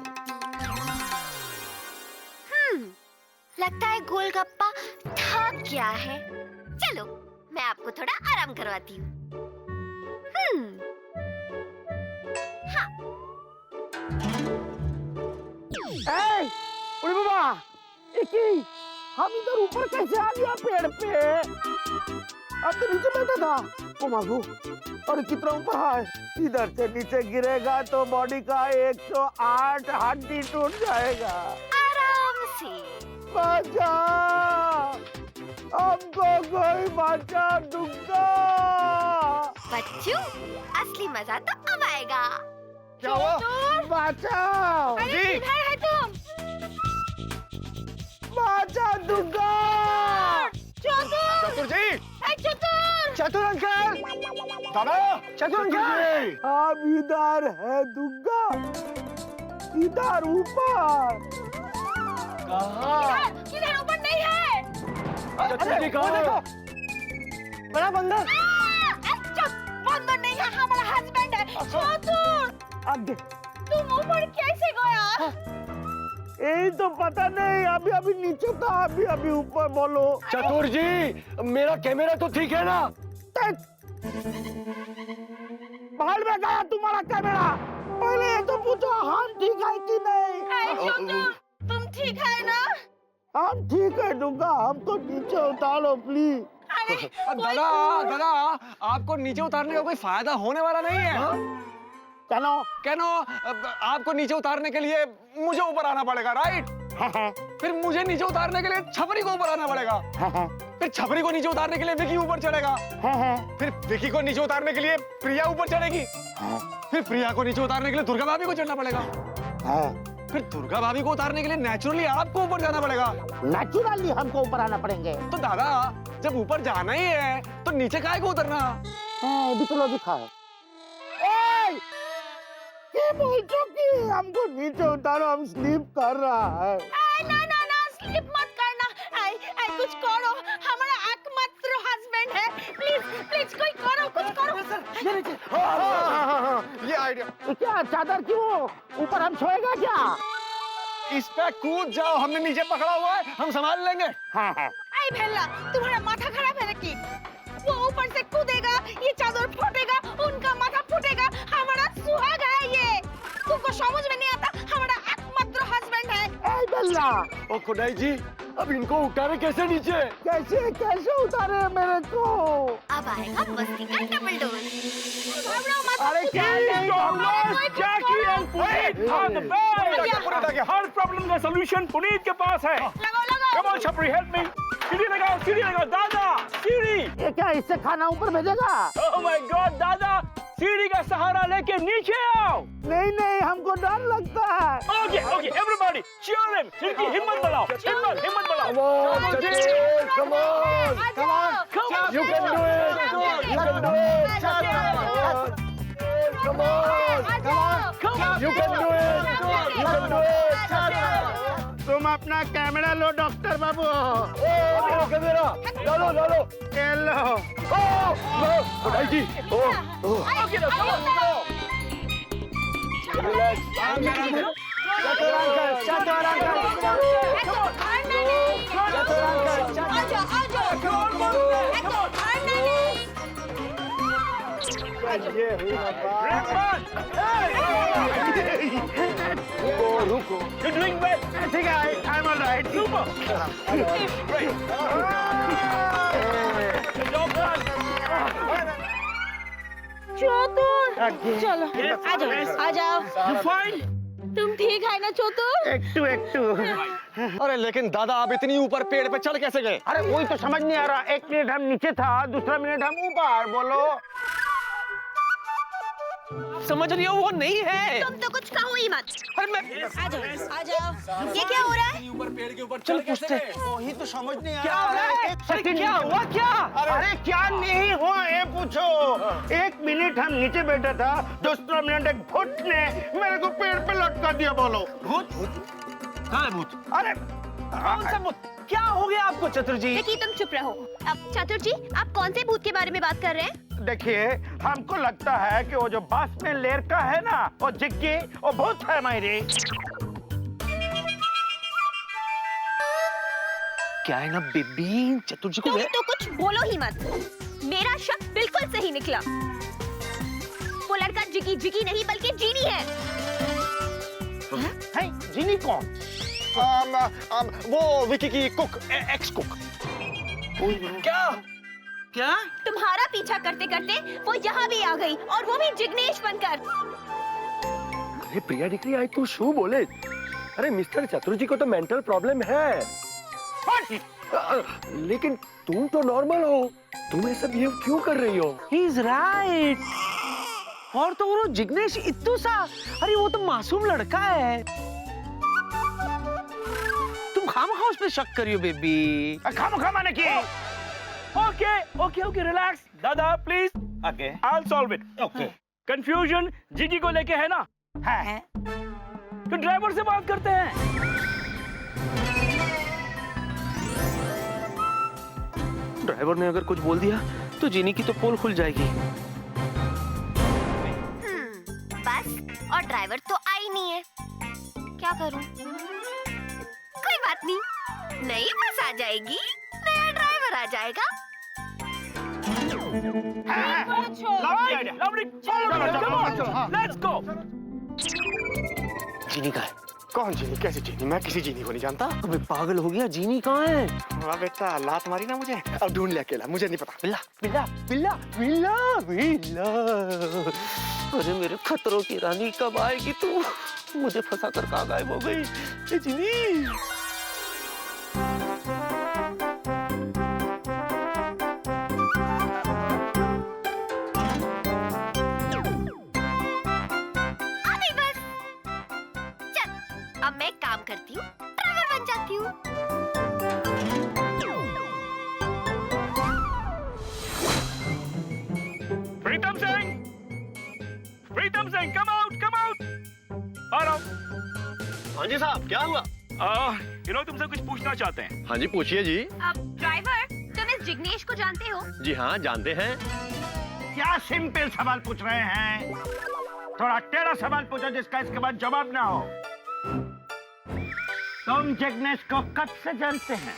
लगता है गोलगप्पा थक गया है। चलो, मैं आपको थोड़ा आराम करवाती हूँ। हाँ।
उड़े बाबा, हम इधर ऊपर कैसे आ गया पेड़ पे? अब तो नीचे बैठा था। ओ मागो, और कितना ऊपर है? इधर से नीचे गिरेगा तो बॉडी का 108 हड्डी टूट जाएगा।
आराम से।
बचा, हमको कोई बचा दूंगा।
बच्चों, असली मजा तो अब आएगा।
क्या हुआ? बचाओ।
अरे किधर है तुम?
बचा दूंगा।
चतुर,
चतुर जी,
चतुर,
चतुर अंकल, दादा, चतुर अंकल, आप इधर है दूंगा, इधर ऊपर।
कहाँ?
किधर? ऊपर नहीं है।
चतुर जी कहाँ है?
बड़ा बंदर।
बंदर नहीं है, हमारा हस्बैंड है। चतुर,
आगे।
तुम ऊपर कैसे गया?
यही तो पता नहीं, अभी अभी नीचे था, अभी अभी ऊपर। बोलो।
चतुर जी, मेरा कैमरा तो ठीक है ना?
बाहर में गया तुम्हारा कैमरा। पहले ये तो पूछो हम ठीक है कि नहीं।
अरे छोटू, तुम ठीक है ना?
हम ठीक है डूंगा, हमको नीचे उतारो प्लीज।
अरे
दादा दादा आपको नीचे उतारने का कोई फायदा होने वाला नहीं है।
चलो
कहनो आपको नीचे उतारने के लिए मुझे ऊपर आना पड़ेगा, राइट? फिर मुझे नीचे उतारने के लिए छपरी को ऊपर आना पड़ेगा, फिर छपरी को नीचे उतारने के लिए विकी ऊपर चढ़ेगा, फिर विकी को नीचे उतारने के लिए प्रिया ऊपर चढ़ेगी, फिर प्रिया को नीचे उतारने के लिए दुर्गा भाभी को चढ़ना पड़ेगा, फिर दुर्गा भाभी को उतारने के लिए नेचुरली आपको ऊपर जाना पड़ेगा।
नेचुरली हमको ऊपर आना पड़ेंगे।
तो दादा जब ऊपर जाना ही है तो नीचे काहे को उतरना?
अभी तो लॉजिक है। ओए! क्या बोलते कि हमको नीचे उतारो, हम स्लीप कर रहा है।
ना ना ना, स्लिप मत करना। आई कुछ करो, हमारा एकमात्र हस्बैंड है। प्लीज प्लीज कोई करो, कुछ करो।
ये आइडिया।
क्या चादर क्यों ऊपर, हम सोएगा क्या?
इस पे कूद जाओ, हमने नीचे पकड़ा हुआ है, हम संभाल लेंगे।
आई भेल्ला, तुम्हारा माथा खराब है नकी? वो ऊपर से कूदेगा, ये चादर फूटेगा, उनका माथा फूटेगा, हमारा सुहाग है ये। तुमको समझ में नहीं आता, हमारा एकमात्र हस्बैंड है।
ए बेल्ला,
ओ खुदाई जी, अब इनको उतारे कैसे नीचे?
कैसे कैसे उतारे मेरे को?
अब आएगा मस्ती का डबल डोज।
अरे क्या नहीं,
Jackie and Puneet on the bed. Her problem का सॉल्यूशन पुनीत के पास है।
लगाओ लगाओ।
Come on, छपरी, help me. सीढ़ी लगाओ, दादा, सीढ़ी।
ये क्या इससे खाना ऊपर भेजेगा?
Oh my God, दादा, सीढ़ी का सहारा लेके नीचे आओ।
नहीं नहीं, हमको डर लगता है।
Okay, everybody, cheer him. इनकी हिम्मत बढ़ाओ, हिम्मत बढ़ाओ।
Come on, Jackie, come on.
Come on,
You can do it. You can do it. Come on. You can do it. You can do it.
तुम अपना कैमरा लो डॉक्टर बाबू।
मेरा camera डालो डालो।
ये लो।
खुदाई जी,
रुको। You're doing well.
ठीक है, I'm all right.
Super. Great.
चोतुर, चलो आ जाओ।
You fine?
तुम ठीक है ना चोतुर?
एक टू।
अरे लेकिन दादा आप इतनी ऊपर पेड़ पे चढ़ कैसे गए?
अरे वही तो समझ नहीं आ रहा। एक मिनट हम नीचे था, दूसरा मिनट हम ऊपर। बोलो।
समझ रही हो वो नहीं है।
तुम तो कुछ कहो ही मत।
अरे मैं
आ जाओ। ये क्या हो रहा है?
ऊपर पेड़ के ऊपर
चल पूछते
वही तो समझ नहीं आ
क्या
रहा
हो रहा है? अरे क्या हुआ क्या?
अरे क्या नहीं हुआ ये पूछो। एक मिनट हम नीचे बैठा था, दूसरा मिनट एक भूत ने मेरे को पेड़ पे लटका दिया। बोलो।
भूत? कहाँ है भूत?
अरे
कौन सा भूत? क्या हो गया आपको चतुर जी?
देखिए तुम चुप रहो। अब चतुर जी, आप कौन से भूत के बारे में बात कर रहे हैं?
देखिए, हमको लगता है कि वो जो बास में लेर का है ना, वो जिक्की, वो भूत है मेरी।
क्या है ना बेबी, चतुर जी को
तुम तो कुछ बोलो ही मत। मेरा शक बिल्कुल सही निकला। वो लड़का जिकी जिकी नहीं बल्कि जीनी है।
है जीनी कौन?
वो विकी की कुक, एक्स कुक। क्या?
क्या?
तुम्हारा पीछा करते करते वो यहाँ भी आ गई, और वो भी जिग्नेश बनकर।
अरे प्रिया डिग्री आई तू शू बोले। अरे मिस्टर चतुर जी को तो मेंटल प्रॉब्लम है। लेकिन तुम तो नॉर्मल हो, तुम ऐसा बिहेव क्यों कर रही हो?
He is right. और तो वो जिग्नेश इत्तू सा, अरे वो तो मासूम लड़का है। तुम खामखा उस पे शक करियो बेबी।
खामखा माने की?
Okay, relax. दादा, please.
Okay.
I'll solve it.
Okay.
Confusion जिगी को लेके है ना?
है।
तो ड्राइवर से बात करते हैं।
ड्राइवर ने अगर कुछ बोल दिया तो जीनी की तो पोल खुल जाएगी।
बस, और ड्राइवर तो आई नहीं है। क्या करूं? कोई बात नहीं, नई बस आ जाएगी, नया ड्राइवर आ जाएगा।
Lovely idea. Lovely. Follow me. Come on. Let's go.
जीनी कहाँ है?
कौन जीनी? कैसे जीनी? मैं किसी जीनी को नहीं जानता।
अबे पागल हो गया, जीनी कहाँ है?
वाह बेटा, लात मारी ना मुझे। अब ढूंढ ले अकेला, मुझे नहीं पता।
बिल्ला बिल्ला बिल्ला बिल्ला बिल्ला। अरे मेरे खतरों की रानी कब आएगी तू? मुझे फंसा कर कहाँ गायब हो गई? ए जीनी।
अभी बस। चल, अब मैं एक काम करती हूँ, ड्राइवर बन जाती हूँ।
Pritam Singh, Pritam Singh, come out, come out. आ रहा हूँ।
हाँ जी साहब, क्या हुआ?
तुमसे कुछ पूछना चाहते हैं।
हाँ जी, पूछिए जी।
अब ड्राइवर, तुम इस जिग्नेश को जानते हो?
जी हाँ, जानते हैं।
क्या सिंपल सवाल पूछ रहे हैं? थोड़ा टेढ़ा सवाल पूछो जिसका इसके बाद जवाब ना हो। तुम जिग्नेश को कब से जानते हैं?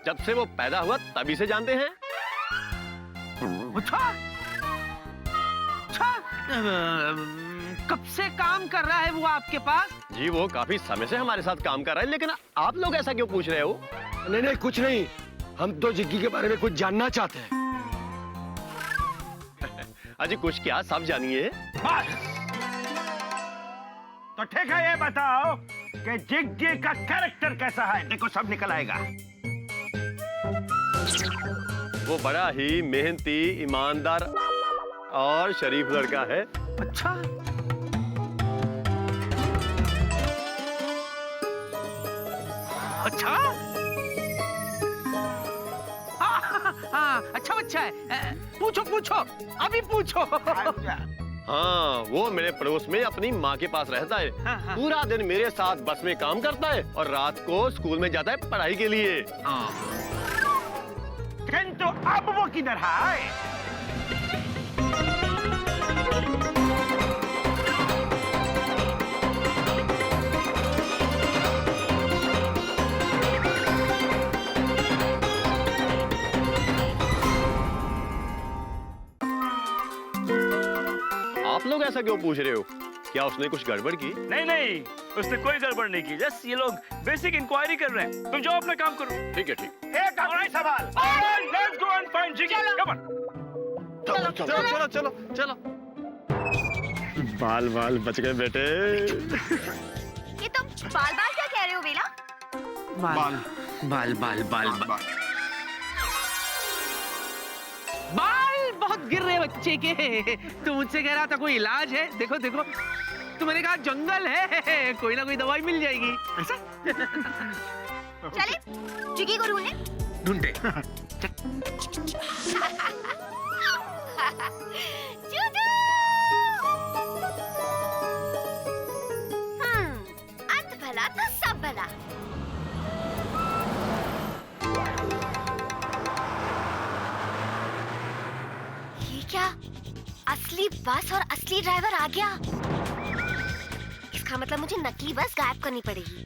जब से वो पैदा हुआ तभी से जानते हैं।
अच्छा, अच्छा, कब से काम कर रहा है वो आपके पास?
जी वो काफी समय से हमारे साथ काम कर रहा है, लेकिन आप लोग ऐसा क्यों पूछ रहे हो?
नहीं नहीं, कुछ नहीं। हम तो जिग्गी के बारे में कुछ जानना चाहते हैं।
अजी कुछ क्या, सब जानिए।
बस। तो ठीक है, ये बताओ कि जिग्गी का कैरेक्टर कैसा है? देखो सब निकल आएगा।
वो बड़ा ही मेहनती, ईमानदार और शरीफ लड़का है।
अच्छा, अच्छा, हाँ, अच्छा बच्चा है। पूछो पूछो, अभी पूछो।
हाँ, वो मेरे पड़ोस में अपनी माँ के पास रहता है। पूरा दिन मेरे साथ बस में काम करता है और रात को स्कूल में जाता है पढ़ाई के लिए।
किंतु अब वो किधर है?
आप लोग ऐसा क्यों पूछ रहे हो? क्या उसने कुछ गड़बड़ की?
नहीं नहीं, उसने कोई गड़बड़ नहीं की। जस्ट ये लोग बेसिक इंक्वायरी कर रहे हैं। तुम जाओ अपना काम करो।
ठीक है, ठीक।
एक आखिरी सवाल। Let's go and find Jiggy. Come on.
चलो चलो चलो चलो चलो। बाल बाल बच गए बेटे।
ये तुम बाल बाल क्या कह रहे हो बेला?
बाल
बाल बाल बाल बाल बाल बहुत गिर रहे बच्चे के। तू मुझसे कह रहा था कोई इलाज है? देखो देखो, तो मैंने कहा जंगल है, कोई ना कोई दवाई मिल जाएगी। ऐसा
चले जिग्गी को ढूंढने।
ढूंढे।
जुगू! अंत भला तो सब भला। ये क्या? असली बस और असली ड्राइवर आ गया। इसका मतलब मुझे नकली बस गायब करनी पड़ेगी।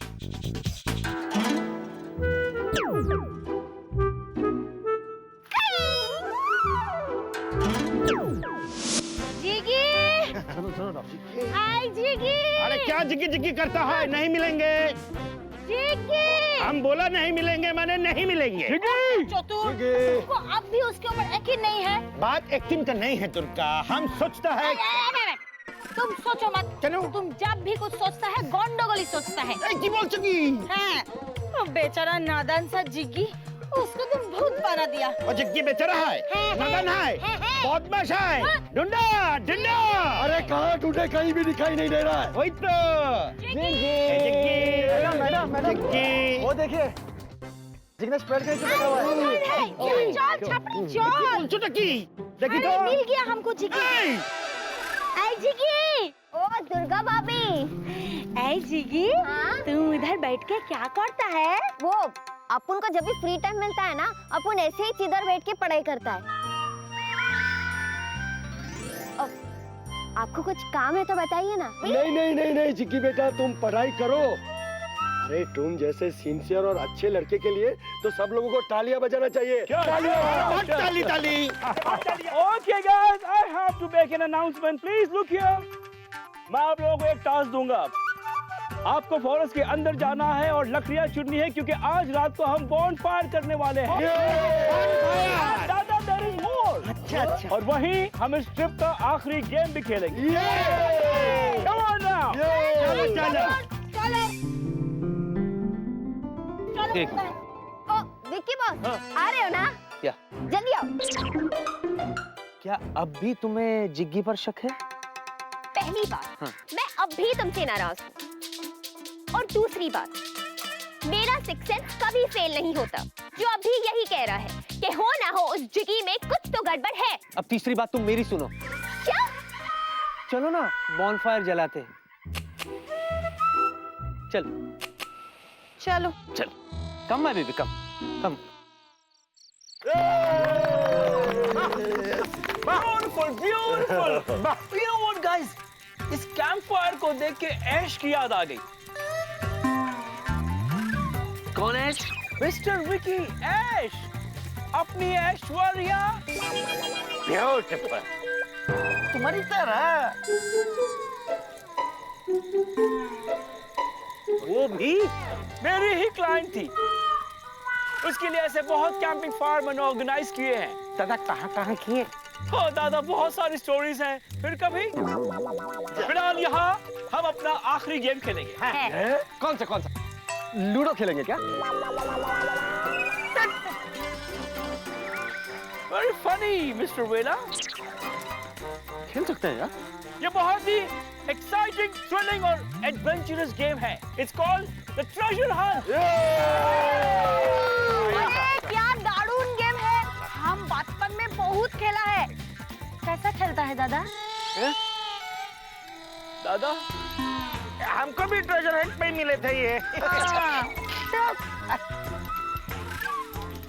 जिग्गी! हाय जिग्गी!
अरे क्या जिग्गी जिग्गी करता है? नहीं मिलेंगे।
जिग्गी!
हम बोला नहीं मिलेंगे, माने नहीं मिलेंगे।
चतुर, तुमको अब भी उसके ऊपर यकीन नहीं है?
बात यकीन का नहीं है दुर्गा, हम सोचता है।
तुम सोचो मत।
क्यों?
तुम जब भी कुछ सोचता है गोंडोगोली सोचता है।
की बोल चुकी
हाँ, बेचारा नादान सा जिग्गी, उसको तुम भूत बना दिया।
और जिग्गी बेचारा है, नादान है, बदमाश है, ढूंढा ढूंढा।
अरे कहाँ ढूंढे? कहीं भी दिखाई नहीं दे रहा है।
वही तो जिग्गी।
वो देखिए, जिग्नेश पेड़ के नीचे बैठा हुआ है।
चल छपरी चल।
चुटकी देखी
अरे
तो।
मिल गया हमको जिग्गी। ऐ जिग्गी! ओ दुर्गा भाभी। ऐ जिग्गी, तुम इधर बैठ के क्या करता है?
वो अपन को जब भी फ्री टाइम मिलता है ना, अपन ऐसे ही इधर बैठ के पढ़ाई करता है। आपको कुछ काम है तो बताइए ना।
नहीं नहीं नहीं नहीं जिग्गी बेटा, तुम पढ़ाई करो। अरे तुम जैसे सिंसियर और अच्छे लड़के के लिए तो सब लोगों को तालियां बजाना चाहिए।
ताली ताली।
Okay guys, I have to make an announcement. Please look here. मैं आप लोगों को एक टास्क दूंगा। आपको फॉरेस्ट के अंदर जाना है और लकड़ियां चुननी है क्योंकि आज रात को हम बॉनफायर करने वाले हैं। दादा, there is more.
अच्छा अच्छा।
और वहीं हम इस ट्रिप का आखिरी गेम भी खेलेंगे। Come on now.
एक मिनट।
ओ विक्की बॉस, आ रहे हो ना?
क्या
जल्दी आओ।
क्या अब भी तुम्हें जिग्गी पर शक है?
पहली बात, मैं अब भी तुमसे नाराज हूँ। और दूसरी बात, मेरा सिक्स सेंस कभी फेल नहीं होता, जो अभी यही कह रहा है कि हो ना हो उस जिगी में कुछ तो गड़बड़ है।
अब तीसरी बात तुम मेरी सुनो।
क्या?
चलो ना बॉनफायर जलाते। चल
चलो।
चल come my baby come come.
Beautiful, beautiful. You know what, guys? इस कैंप फायर को देख के ऐश की याद आ गई।
कौन ऐश?
मिस्टर विकी ऐश, अपनी ऐश्वर्या।
ब्यूटीफुल। तुम्हारी तरह।
वो भी मेरी ही क्लाइंट थी। उसके लिए ऐसे बहुत कैंपिंग फायर मैंने ऑर्गेनाइज किए हैं।
दादा कहाँ किए?
हो दादा, बहुत सारी स्टोरीज हैं। फिर कभी फिलहाल यहाँ हम अपना आखिरी गेम खेलेंगे।
कौन सा? लूडो खेलेंगे क्या?
वेरी फनी मिस्टर वेला।
खेल सकते हैं यार।
ये बहुत ही एक्साइटिंग, थ्रिलिंग और एडवेंचरस गेम है। It's called the treasure Hunt.
अरे क्या दारुण गेम है। हम बचपन में बहुत खेला है। कैसा खेलता है दादा?
दादा,
हमको भी ट्रेजर हंट में मिले थे ये।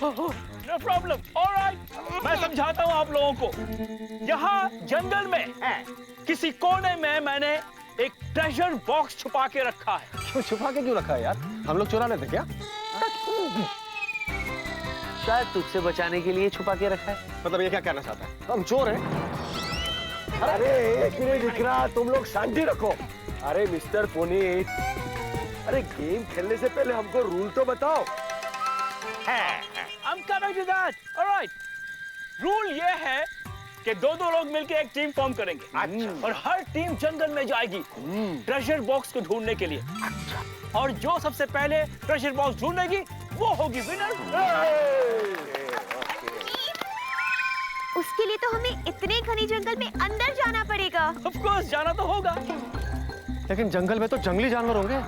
No problem. ऑलराइट, मैं समझाता हूँ आप लोगों को। यहाँ जंगल में किसी कोने में मैंने एक ट्रेजर बॉक्स छुपा के रखा है।
क्यों छुपा के क्यों रखा है यार? हम लोग चुरा लेते क्या?
शायद तुझसे बचाने के लिए छुपा के रखा है।
मतलब ये क्या कहना चाहता है? हम चोर हैं?
अरे एक नहीं दिख रहा, तुम लोग शांति रखो। अरे मिस्टर पुनीत, अरे गेम खेलने से पहले हमको रूल तो बताओ।
I'm coming to that. All right. Rule ये है कि दो लोग मिलकर एक टीम फॉर्म करेंगे। और हर टीम जंगल में जाएगी ट्रेजर बॉक्स को ढूंढने के लिए। और जो सबसे पहले ट्रेजर बॉक्स ढूंढेगी वो होगी विनर।
उसके लिए तो हमें इतने घने जंगल में अंदर जाना पड़ेगा।
Of course, जाना तो होगा।
लेकिन जंगल में तो जंगली जानवर होंगे।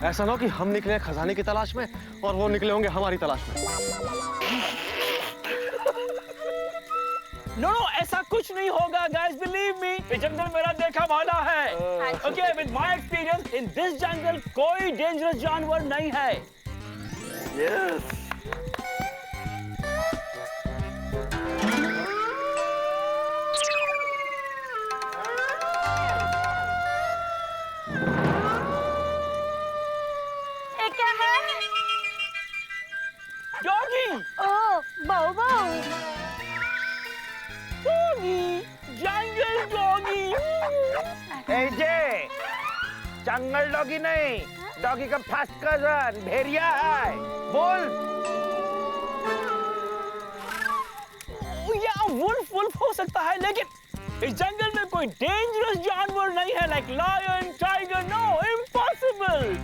ऐसा ना हो कि हम निकले खजाने की तलाश में और वो निकले होंगे हमारी तलाश में।
नो, ऐसा कुछ नहीं होगा गाइस, बिलीव मी। ये जंगल मेरा देखा वाला है। Okay, with my experience in this jungle कोई डेंजरस जानवर नहीं है।
यस।
क्या है?
डॉगी।
ओ, बाऊ बाऊ।
डॉगी, जंगल डॉगी।
जंगल डॉगी नहीं, डॉगी का फर्स्ट कजन भेड़िया है। बोल।
या वुल्फ हो सकता है, लेकिन इस जंगल में कोई डेंजरस जानवर नहीं है, like lion, tiger. No, impossible.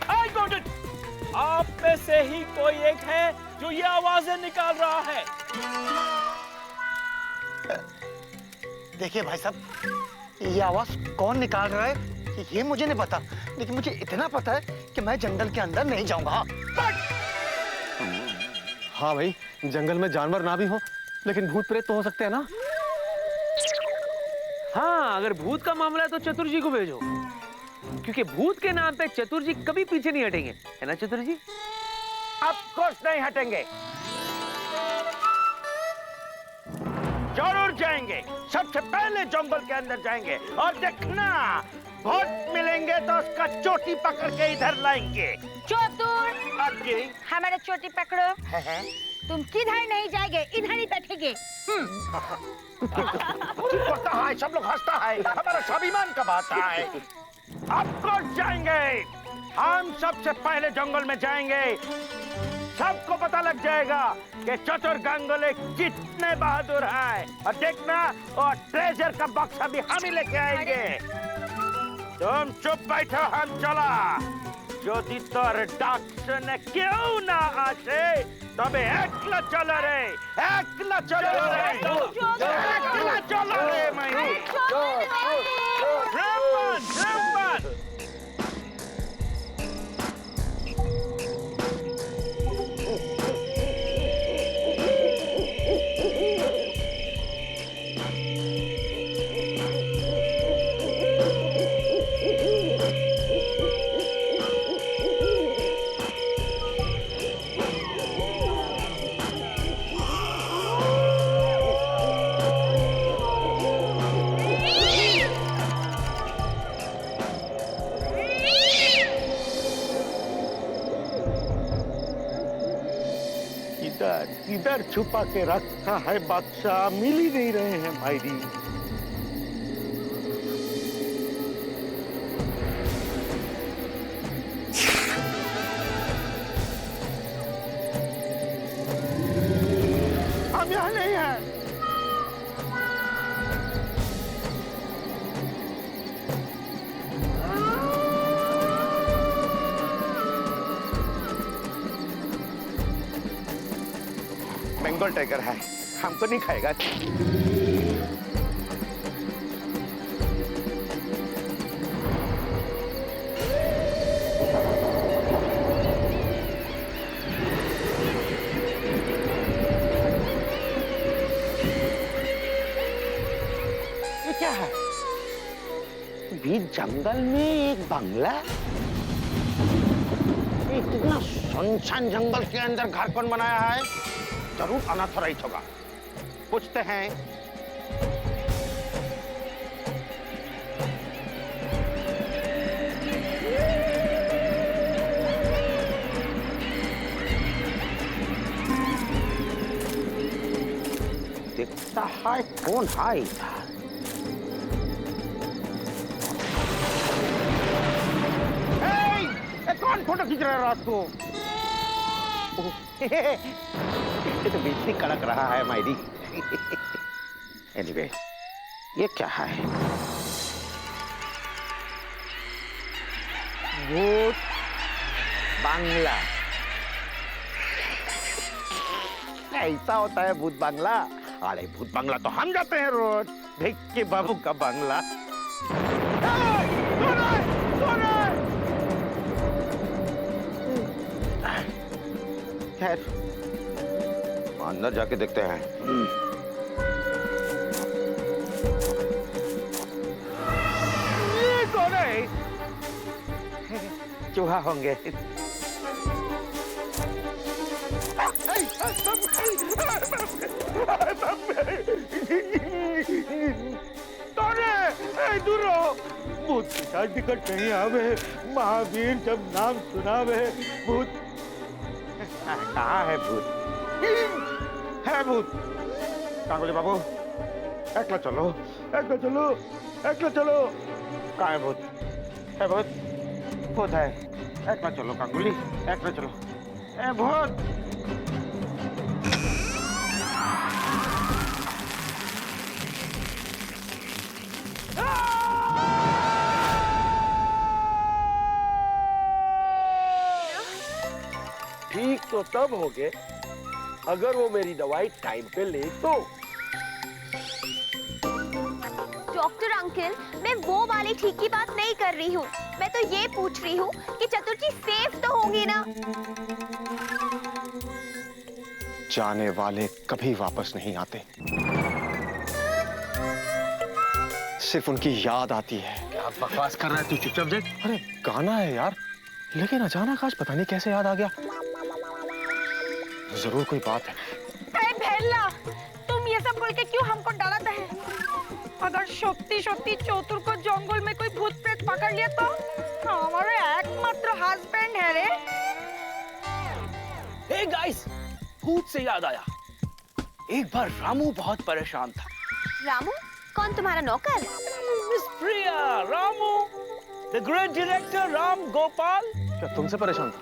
I got it. आप में से ही कोई एक है जो ये आवाजें निकाल रहा है।
देखिए भाई साहब, ये आवाज कौन निकाल रहा है ये मुझे नहीं पता, लेकिन मुझे इतना पता है कि मैं जंगल के अंदर नहीं जाऊंगा।
हाँ भाई, जंगल में जानवर ना भी हो लेकिन भूत प्रेत तो हो सकते हैं ना।
हाँ, अगर भूत का मामला है तो चतुर जी को भेजो, क्योंकि भूत के नाम पे चतुर जी कभी पीछे नहीं हटेंगे, है ना चतुर जी?
ऑफ कोर्स नहीं हटेंगे, जरूर जाएंगे। सबसे पहले जंगल के अंदर जाएंगे और देखना भूत मिलेंगे तो उसका चोटी पकड़ के इधर लाएंगे।
चतुर,
आगे
हमारा चोटी पकड़ो। तुम किधर नहीं जाएंगे, इधर ही बैठेंगे।
करता है, सब लोग हंसता है, हमारा स्वाभिमान का बात है। आपको जाएंगे, हम सबसे पहले जंगल में जाएंगे। सबको पता लग जाएगा कि चतुर गांगुली कितने बहादुर हैं। और देखना और ट्रेजर का बक्सा भी हम ही लेके आएंगे। तुम चुप बैठो, हम चला। যদি তোর ডাক শুনে কেউ না আসে তবে একলা চলো রে, একলা চলো রে, একলা চলো রে মাই। রামবান, রামবান।
इधर छुपा के रखा है बादशाह, मिल ही नहीं रहे हैं भाईजी। हम यहाँ नहीं हैं। बंगाल टाइगर है, हमको नहीं खाएगा। ये क्या है? बीच जंगल में एक बंगला? इतना सुनसान जंगल के अंदर घर कौन बनाया है? जरूर अनऑथराइज्ड होगा। पूछते हैं। देखता है कौन है इधर। कौन फोटो खींच रहा है रात को? ये तो बेइज्जती कड़क रहा है मायरी। एनीवे, ये क्या है? भूत बांग्ला। ऐसा होता है भूत बांग्ला? अरे भूत बांग्ला तो हम जाते हैं रोज। देख के बाबू का बांग्ला। खैर, अंदर जाके देखते हैं। ये कौन है? चूहा होंगे। दूर भूत की टिकट नहीं आवे। महावीर जब नाम सुनावे भूत। कहाँ है भूत? है भूत। गांगुली बाबू, एकला चलो, एकला चलो, एकला चलो। कहाँ है भूत? है भूत? भूत है। एकला चलो गांगुली, एकला चलो। ए भूत!
ठीक तो तब हो गए अगर वो मेरी दवाई टाइम पे ले तो।
डॉक्टर अंकल, मैं वो वाली ठीक की बात नहीं कर रही हूँ। मैं तो ये पूछ रही हूँ कि चतुर्थी सेफ तो होंगी ना?
जाने वाले कभी वापस नहीं आते, सिर्फ उनकी याद आती है।
क्या बकवास कर रहा है तू? चुपचाप देख।
अरे गाना है यार, लेकिन अचानक आज पता नहीं कैसे याद आ गया। जरूर कोई बात है।
भेलना, तुम ये सब बोल के क्यों हमको डराते हैं? अगर शोभती शोभती चतुर को जंगल में कोई भूत प्रेत पकड़ लिया तो हमारे एकमात्र हस्बैंड है रे।
हे गाइस, भूत से याद आया, एक बार रामू बहुत परेशान था।
रामू? कौन तुम्हारा नौकर?
Miss Priya, Ramu, the great director Ram Gopal.
क्या तुमसे परेशान था?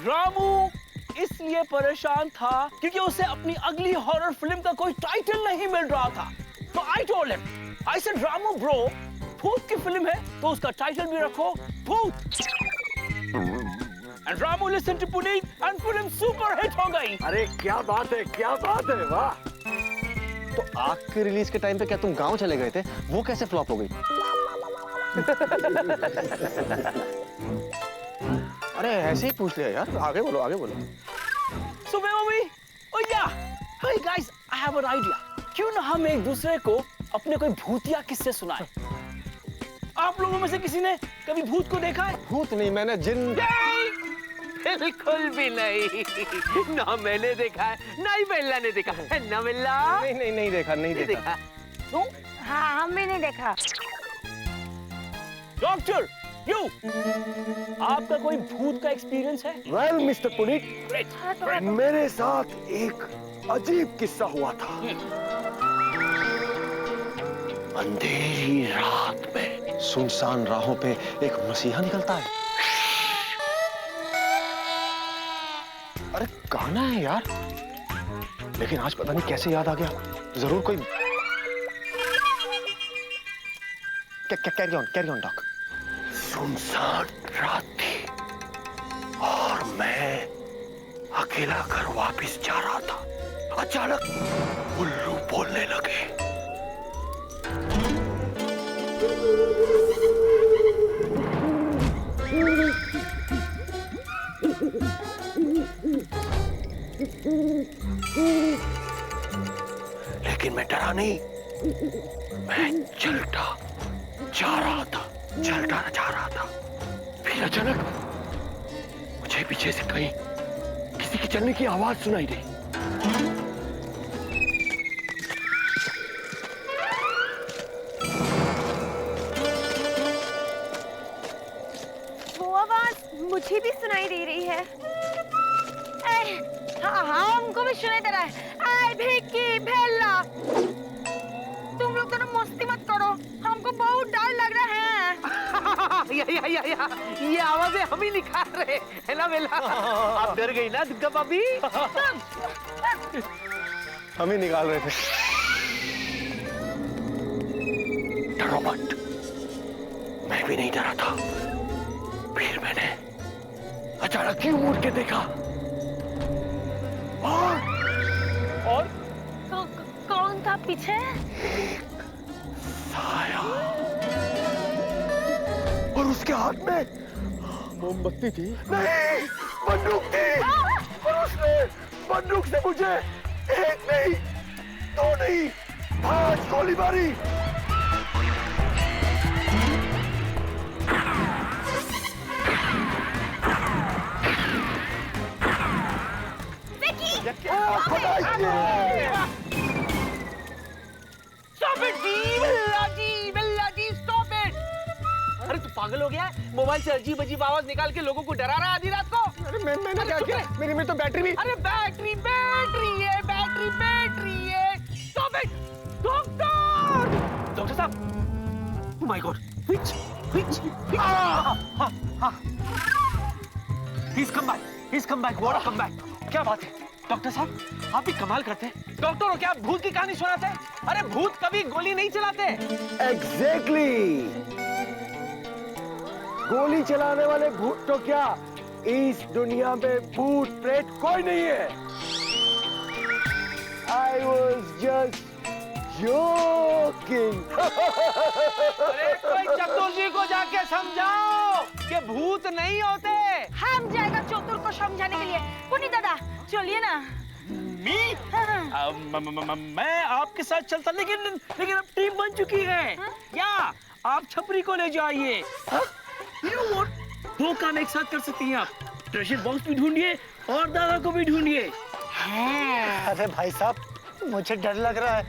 रामू इसलिए परेशान था क्योंकि उसे अपनी अगली हॉरर फिल्म का कोई टाइटल नहीं मिल रहा था। तो I told him, I said Ramu bro, भूत की फिल्म है तो उसका टाइटल भी रखो भूत। And Ramu listen to Puneet and film super hit हो गई।
अरे क्या बात है, क्या बात है, वाह।
तो आग के रिलीज के टाइम पे क्या तुम गांव चले गए थे? वो कैसे फ्लॉप हो गई? अरे ऐसे ही पूछ लिया यार, आगे बोलो, आगे बोलो।
So where we? Oh yeah! Hey guys, I have an idea. क्यों ना हम एक दूसरे को अपने कोई भूतिया किस्से सुनाएं? आप लोगों में से किसी ने कभी भूत को देखा है?
भूत नहीं, मैंने जिन।
बिल्कुल भी नहीं। ना मैंने देखा है, ना ही बेल्ला ने देखा है। ना बेल्ला?
नहीं देखा, नहीं देखा।
तुम?
हाँ, हमने नहीं देखा।
डॉक्टर, यू, आपका कोई भूत का एक्सपीरियंस है?
Well mister Puneet,
Great.
मेरे साथ एक अजीब किस्सा हुआ था। अंधेरी रात में
सुनसान राहों पे एक मसीहा निकलता है। अरे गाना है यार, लेकिन आज पता नहीं कैसे याद आ गया। जरूर कोई। Carry on doc.
सुनसान रात थी और मैं अकेला घर वापस जा रहा था। अचानक उल्लू बोलने लगे। लेकिन मैं डरा नहीं, मैं चलता जा रहा था। फिर अचानक मुझे पीछे से कहीं किसी के चलने की आवाज सुनाई दी।
वो आवाज मुझे भी सुनाई दे रही है। हाँ, हमको भी सुनाई दे रहा है। भिक्की, भेल्ला, तुम लोग दोनों मस्ती मत करो, हमको बहुत डर लग रहा है।
ये आवाजें हम ही निकाल रहे है ना बेल्ला? आप डर गई ना दुर्गा भाभी?
हम ही निकाल रहे थे।
डरो मत, मैं भी नहीं डरा था। फिर मैंने अचानक क्यों मुड़ के देखा और
कौन था पीछे?
साया, और उसके हाथ में
मोमबत्ती थी।
नहीं, बंदूक थी। और उसने बंदूक से मुझे एक नहीं, दो नहीं, 5 गोली मारी।
अरे तू पागल हो गया है? मोबाइल से अजीब अजीब आवाज निकाल के लोगों को डरा रहा है आधी रात को।
अरे मैंने क्या किया? मेरी में तो बैटरी भी।
अरे बैटरी है। Stop it! डॉक्टर साहब, oh my God, which? He's come back, what a comeback! क्या बात है? डॉक्टर साहब, आप भी कमाल करते हैं। डॉक्टर हो क्या भूत की कहानी सुनाते हैं? अरे भूत कभी गोली नहीं चलाते।
एग्जैक्टली, गोली चलाने वाले भूत तो क्या, इस दुनिया में भूत प्रेत कोई नहीं है। I was just joking.
अरे कोई चतुर को जाके समझाओ कि भूत नहीं होते।
हम जाएगा चतुर को समझाने के लिए। पुनीत दादा, चलिए ना।
मैं आपके साथ चलता, लेकिन अब टीम बन चुकी है। या आप छपरी को ले जाइए। दो काम एक साथ कर सकती हैं आप। ट्रेजर बॉक्स भी ढूंढिए
और दादा को भी ढूंढिए।
अरे भाई साहब, मुझे डर लग रहा है।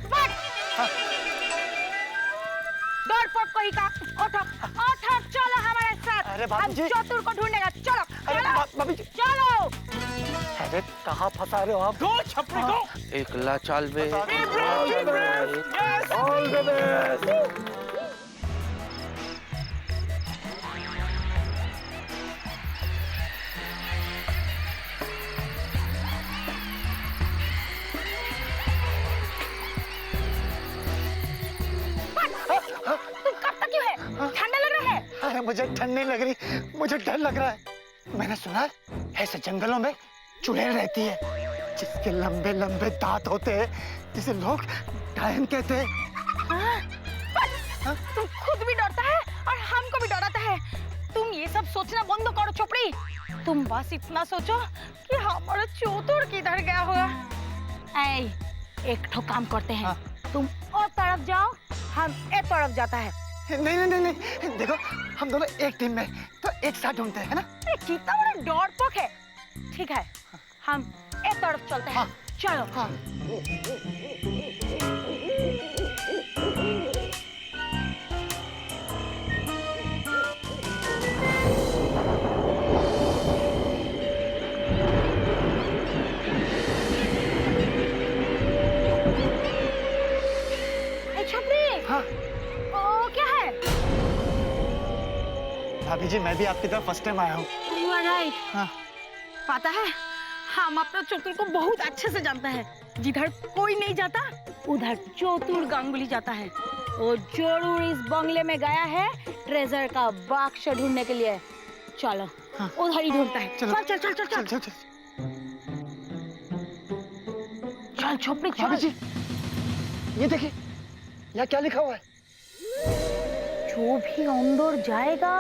डरपोक कोई का, उठो उठो, चलो हमारे साथ।
अरे भाभी
हम
जी।
चतुर को ढूंढेगा, चलो
अरे
चलो
भाभी जी,
चलो।
अरे कहाँ फंसा रहे हो आप?
दो छपरी को।
एकला चाल बे।
All the best.
तुम कब तक क्यों है? ठंडा लग रहा है?
अरे मुझे ठंड नहीं लग रही, मुझे डर लग रहा है। मैंने सुना है ऐसे जंगलों में चुड़ैल रहती है जिसके लंबे लंबे दांत होते हैं, जिसे लोग डायन कहते हैं।
तुम खुद भी डरता है और हमको भी डराता है। तुम ये सब सोचना बंद करो चोपड़ी। तुम बस इतना सोचो कि हमारा चौतुर किधर गया होगा। ऐ, एक ठो काम करते हैं। तुम और तरफ जाओ, हम एक तरफ जाता है।
नहीं नहीं नहीं नहीं, देखो हम दोनों एक टीम में, तो एक साथ ढूंढते हैं, है ना?
अरे कितना बड़ा डरपोक है। ठीक है, हम एक तरफ चलते हैं। चलो।
हाँ।
ए छपरी।
हाँ।
ओ क्या है?
भाभी जी, मैं भी आपकी तरफ फर्स्ट टाइम आया हूँ।
You are right.
हाँ।
पता है, हम अपने चतुर को बहुत अच्छे से जानते हैं। जिधर कोई नहीं जाता, उधर चतुर गांगुली जाता है। वो जरूर इस बंगले में गया है ट्रेजर का बॉक्स ढूंढने के लिए। चलो, उधर ही ढूंढता है।
चलो।
चल चल चल चल
चल चल।
चल छोपड़ी
भाभी
चल।
जी, ये देखिए, यहाँ क्या लिखा हुआ है?
जो भी अंदर जाएगा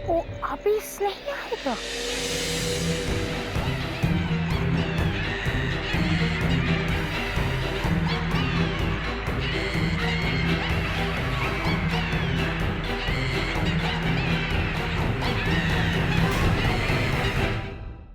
वो वापिस नहीं आएगा।